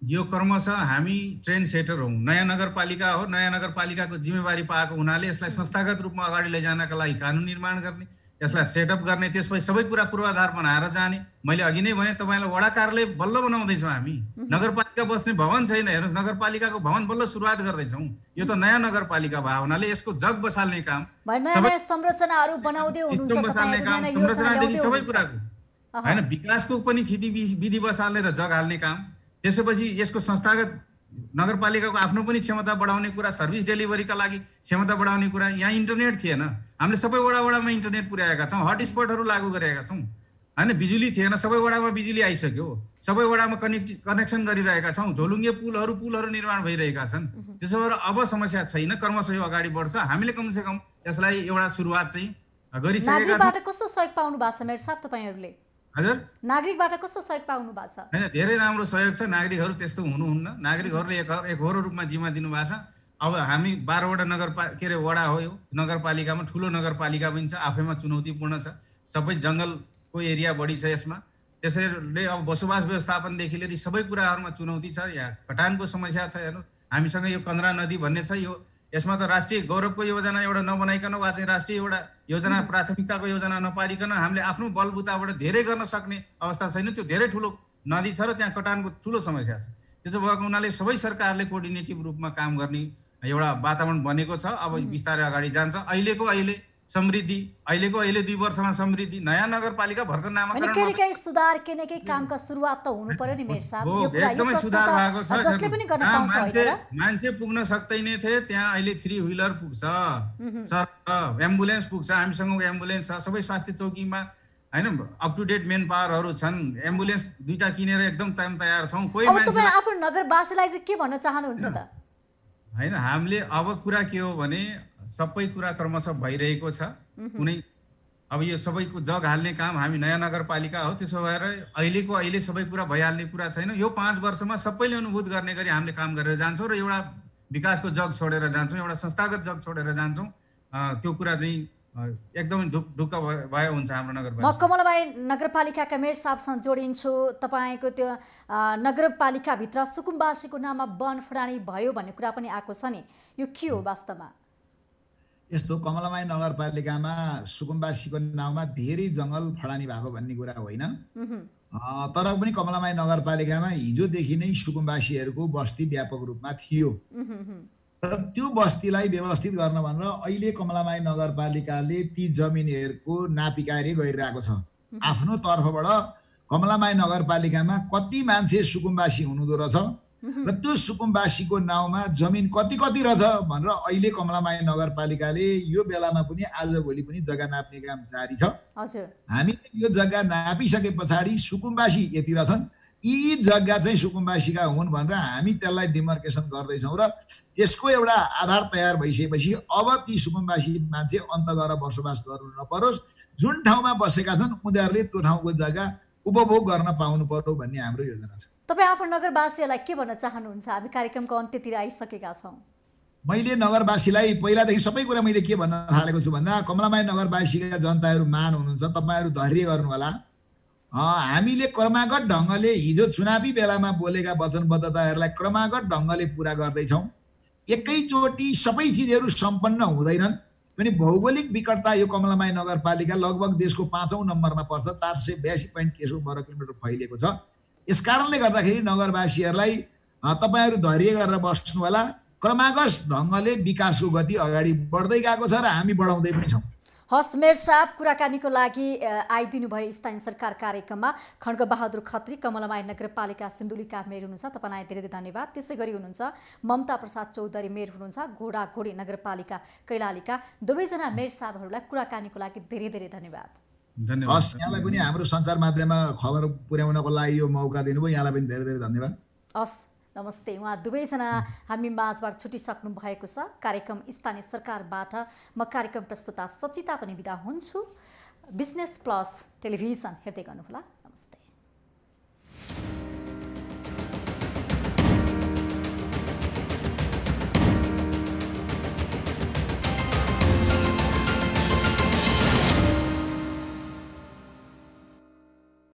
यो क्रमशः हामी ट्रेन्ड सेटर हौँ। नयाँ नगरपालिका हो, नयाँ नगरपालिकाको जिम्मेवारी पाएको हुनाले यसलाई संस्थागत रूपमा अगाडि लैजानका लागि कानुन निर्माण गर्ने, यसलाई सेटअप गर्ने, त्यसपछि सबै कुरा पूर्वाधार बनाएर जाने। मैले अघि नै भने तपाईँलाई वडा कार्यालय बल्ल बनाउँदैछौँ हामी। नगरपालिका बस्ने भवन छैन, हेर्नुहोस्, नगरपालिकाको भवन बल्ल सुरुवात गर्दैछौँ। यो त नयाँ नगरपालिका भयो हुनाले यसको जग बसाल्ने काम, संरचनाहरू बनाउँदै हुनुहुन्छ, बसाल्ने काम, संरचनादेखि सबै कुराको होइन, विकासको पनि थिति विधि बसाल्ने र जग हाल्ने काम। त्यसपछि यसको संस्थागत नगरपालिकाको आफ्नो पनि क्षमता बढाउने कुरा, सर्भिस डेलिभरीका लागि क्षमता बढाउने कुरा। यहाँ इन्टरनेट थिएन, हामीले सबै वडामा इन्टरनेट पुर्याएका छौँ, हटस्पटहरू लागू गरेका छौँ होइन। बिजुली थिएन, सबै वडामा बिजुली आइसक्यो, सबै वडामा कनेक्सन गरिरहेका छौँ। झोलुङ्गे पुलहरू निर्माण भइरहेका छन्। त्यसो भएर अब समस्या छैन, क्रमशः यो अगाडि बढ्छ। हामीले कमसेकम यसलाई एउटा सुरुवात चाहिँ गरिसकेका छौँ। कस्तो सहयोग पाउनु भएको छ मेयर साहब तपाईहरुले? हजुर, नागरिकबाट कस्तो सहयोग पाउनु भएको छ? हैन, धेरै राम्रो सहयोग छ। नागरिकहरू त्यस्तो हुनुहुन्न, नागरिकहरूले एकहोरो रूपमा जिम्मा दिनुभएको छ। अब हामी 12वटा वडा हो, यो नगरपालिकामा ठुलो नगरपालिका पनि छ, आफैमा चुनौतीपूर्ण छ। सबै जङ्गलको एरिया बढी छ यसमा, त्यसैले अब बसोबास व्यवस्थापनदेखि लिएर सबै कुराहरूमा चुनौती छ। यहाँ कटानको समस्या छ। हेर्नुहोस्, हामीसँग यो कन्द्रा नदी भन्ने छ, यो यसमा त राष्ट्रिय गौरवको योजना एउटा नबनाइकन वा चाहिँ राष्ट्रिय एउटा योजना प्राथमिकताको योजना नपारिकन हामीले आफ्नो बलबुताबाट धेरै गर्न सक्ने अवस्था छैन। त्यो धेरै ठुलो नदी छ र त्यहाँ कटानको ठुलो समस्या छ। त्यसो भएको हुनाले सबै सरकारले कोअर्डिनेटिभ रूपमा काम गर्ने एउटा वातावरण बनेको छ। अब बिस्तारै अगाडि जान्छ। अहिले 2 वर्षमा समृद्धि, नयाँ नगरपालिका भर्खर नामाकरण, केही सुधार केही कामका सुरुवात त हुनु पर्यो नि मेयर साहब। एकदमै सुधार भएको छ। जसले पनि गर्न पाउँछ होइन, मान्छे पुग्न सक्दैन थिए, त्यहाँ अहिले 3 व्हीलर पुग्छ, एम्बुलेन्स पुग्छ, हामीसँग एम्बुलेन्स छ सबै स्वास्थ्य चौकीमा हैन। अप टु डेट मेन पावरहरू छन्। एम्बुलेन्स 2टा किनेर एकदम तयार छौँ। कोही मान्छे आफ्नो नगरवासीलाई चाहिँ के भन्न चाहनुहुन्छ त? हैन, हामीले अब कुरा के हो भने सबै कुरा क्रमशः भइरहेको छ। कुनै अब यो सबैको जग हाल्ने काम, हामी नयाँ नगरपालिका हो, त्यसो भएर अहिले सबै कुरा भइहाल्ने कुरा छैन। यो 5 वर्षमा सबैले अनुभूत गर्ने गरी हामीले काम गरेर जान्छौँ र एउटा विकासको जग छोडेर जान्छौँ, एउटा संस्थागत जग छोडेर जान्छौँ। त्यो कुरा चाहिँ एकदमै ढुक्क भए हुन्छ हाम्रो नगरपालिका। म कमलाबाई नगरपालिकाका मेयर साहबसँग जोडिन्छु। तपाईँको त्यो नगरपालिकाभित्र सुकुम्बासीको नाममा वन फडानी भयो भन्ने कुरा पनि आएको छ नि, यो के हो वास्तवमा? यस्तो, कमलामाई नगरपालिकामा सुकुम्बासीको नाउँमा धेरै जङ्गल फडानी भएको भन्ने कुरा होइन। तर पनि कमलामाई नगरपालिकामा हिजोदेखि नै सुकुम्बासीहरूको बस्ती व्यापक रूपमा थियो र त्यो बस्तीलाई व्यवस्थित गर्न भनेर अहिले कमलामाई नगरपालिकाले ती जमिनहरूको नापीकार्य गरिरहेको छ। आफ्नो तर्फबाट कमलामाई नगरपालिकामा कति मान्छे सुकुम्बासी हुनुहुँदो रहेछ र त्यो सुकुम्बासीको नाउँमा जमिन कति रहेछ भनेर अहिले कमलामाई नगरपालिकाले यो बेलामा पनि आजभोलि पनि जग्गा नाप्ने काम जारी छ। हामी यो जग्गा नापिसके पछाडि सुकुम्बासी यति रहेछन्, यी जग्गा चाहिँ सुकुम्बासीका हुन् भनेर हामी त्यसलाई डिमार्केसन गर्दैछौँ र त्यसको एउटा आधार तयार भइसकेपछि अब ती सुकुम्बासी मान्छे अन्त गएर बसोबास गर्नु नपरोस्, जुन ठाउँमा बसेका छन् उनीहरूले त्यो ठाउँको जग्गा उपभोग गर्न पाउनु पर्यो भन्ने हाम्रो योजना छ। तपाईँ आफ्नो नगरवासीलाई के भन्न चाहनुहुन्छ? हामी कार्यक्रमको अन्त्यतिर आइसकेका छौँ। मैले नगरवासीलाई पहिलादेखि सबै कुरा मैले के भन्न थालेको छु भन्दा, कमलामाई नगरवासीका जनताहरू मान हुनुहुन्छ, तपाईँहरू धैर्य गर्नु होला। हामीले क्रमागत ढङ्गले हिजो चुनावी बेलामा बोलेका वचनबद्धताहरूलाई क्रमागत ढङ्गले पुरा गर्दैछौँ। एकैचोटि सबै चिजहरू सम्पन्न हुँदैनन् पनि। भौगोलिक विकटता यो कमलामाई नगरपालिका लगभग देशको 5औं नम्बरमा पर्छ, 482.63 वर्ग किलोमिटर फैलिएको छ। यसकारणले गर्दाखेरि नगरवासीहरूलाई तपाईँहरू धैर्य गरेर बस्नु होला। क्रमागत ढङ्गले विकासको गति अगाडि बढ्दै गएको छ र हामी बढाउँदै पनि छौँ। हस् मेयर साहब, कुराकानीको लागि आइदिनु भयो स्थानीय सरकार कार्यक्रममा। खड्गबहादुर खत्री, कमलामाई नगरपालिका सिन्धुलीका मेयर हुनुहुन्छ, तपाईँलाई धेरै धेरै धन्यवाद। त्यसै गरी हुनुहुन्छ ममता प्रसाद चौधरी मेयर हुनुहुन्छ, घोडाघोडी नगरपालिका कैलालीका। दुवैजना मेयर साहबहरूलाई कुराकानीको लागि धेरै धेरै धन्यवाद। धन्यवाद हस्, यहाँलाई पनि हाम्रो सञ्चार माध्यममा खबर पुर्याउनको लागि यो मौका दिनुभयो, यहाँलाई पनि धेरै धेरै धन्यवाद। हस्, नमस्ते। उहाँ दुवैजना हामी माझबाट छुटिसक्नु भएको छ। कार्यक्रम स्थानीय सरकारबाट म कार्यक्रम प्रस्तुता सचिता पनि बिदा हुन्छु। बिजनेस प्लस टेलिभिजन हेर्दै गर्नुहोला। नमस्ते।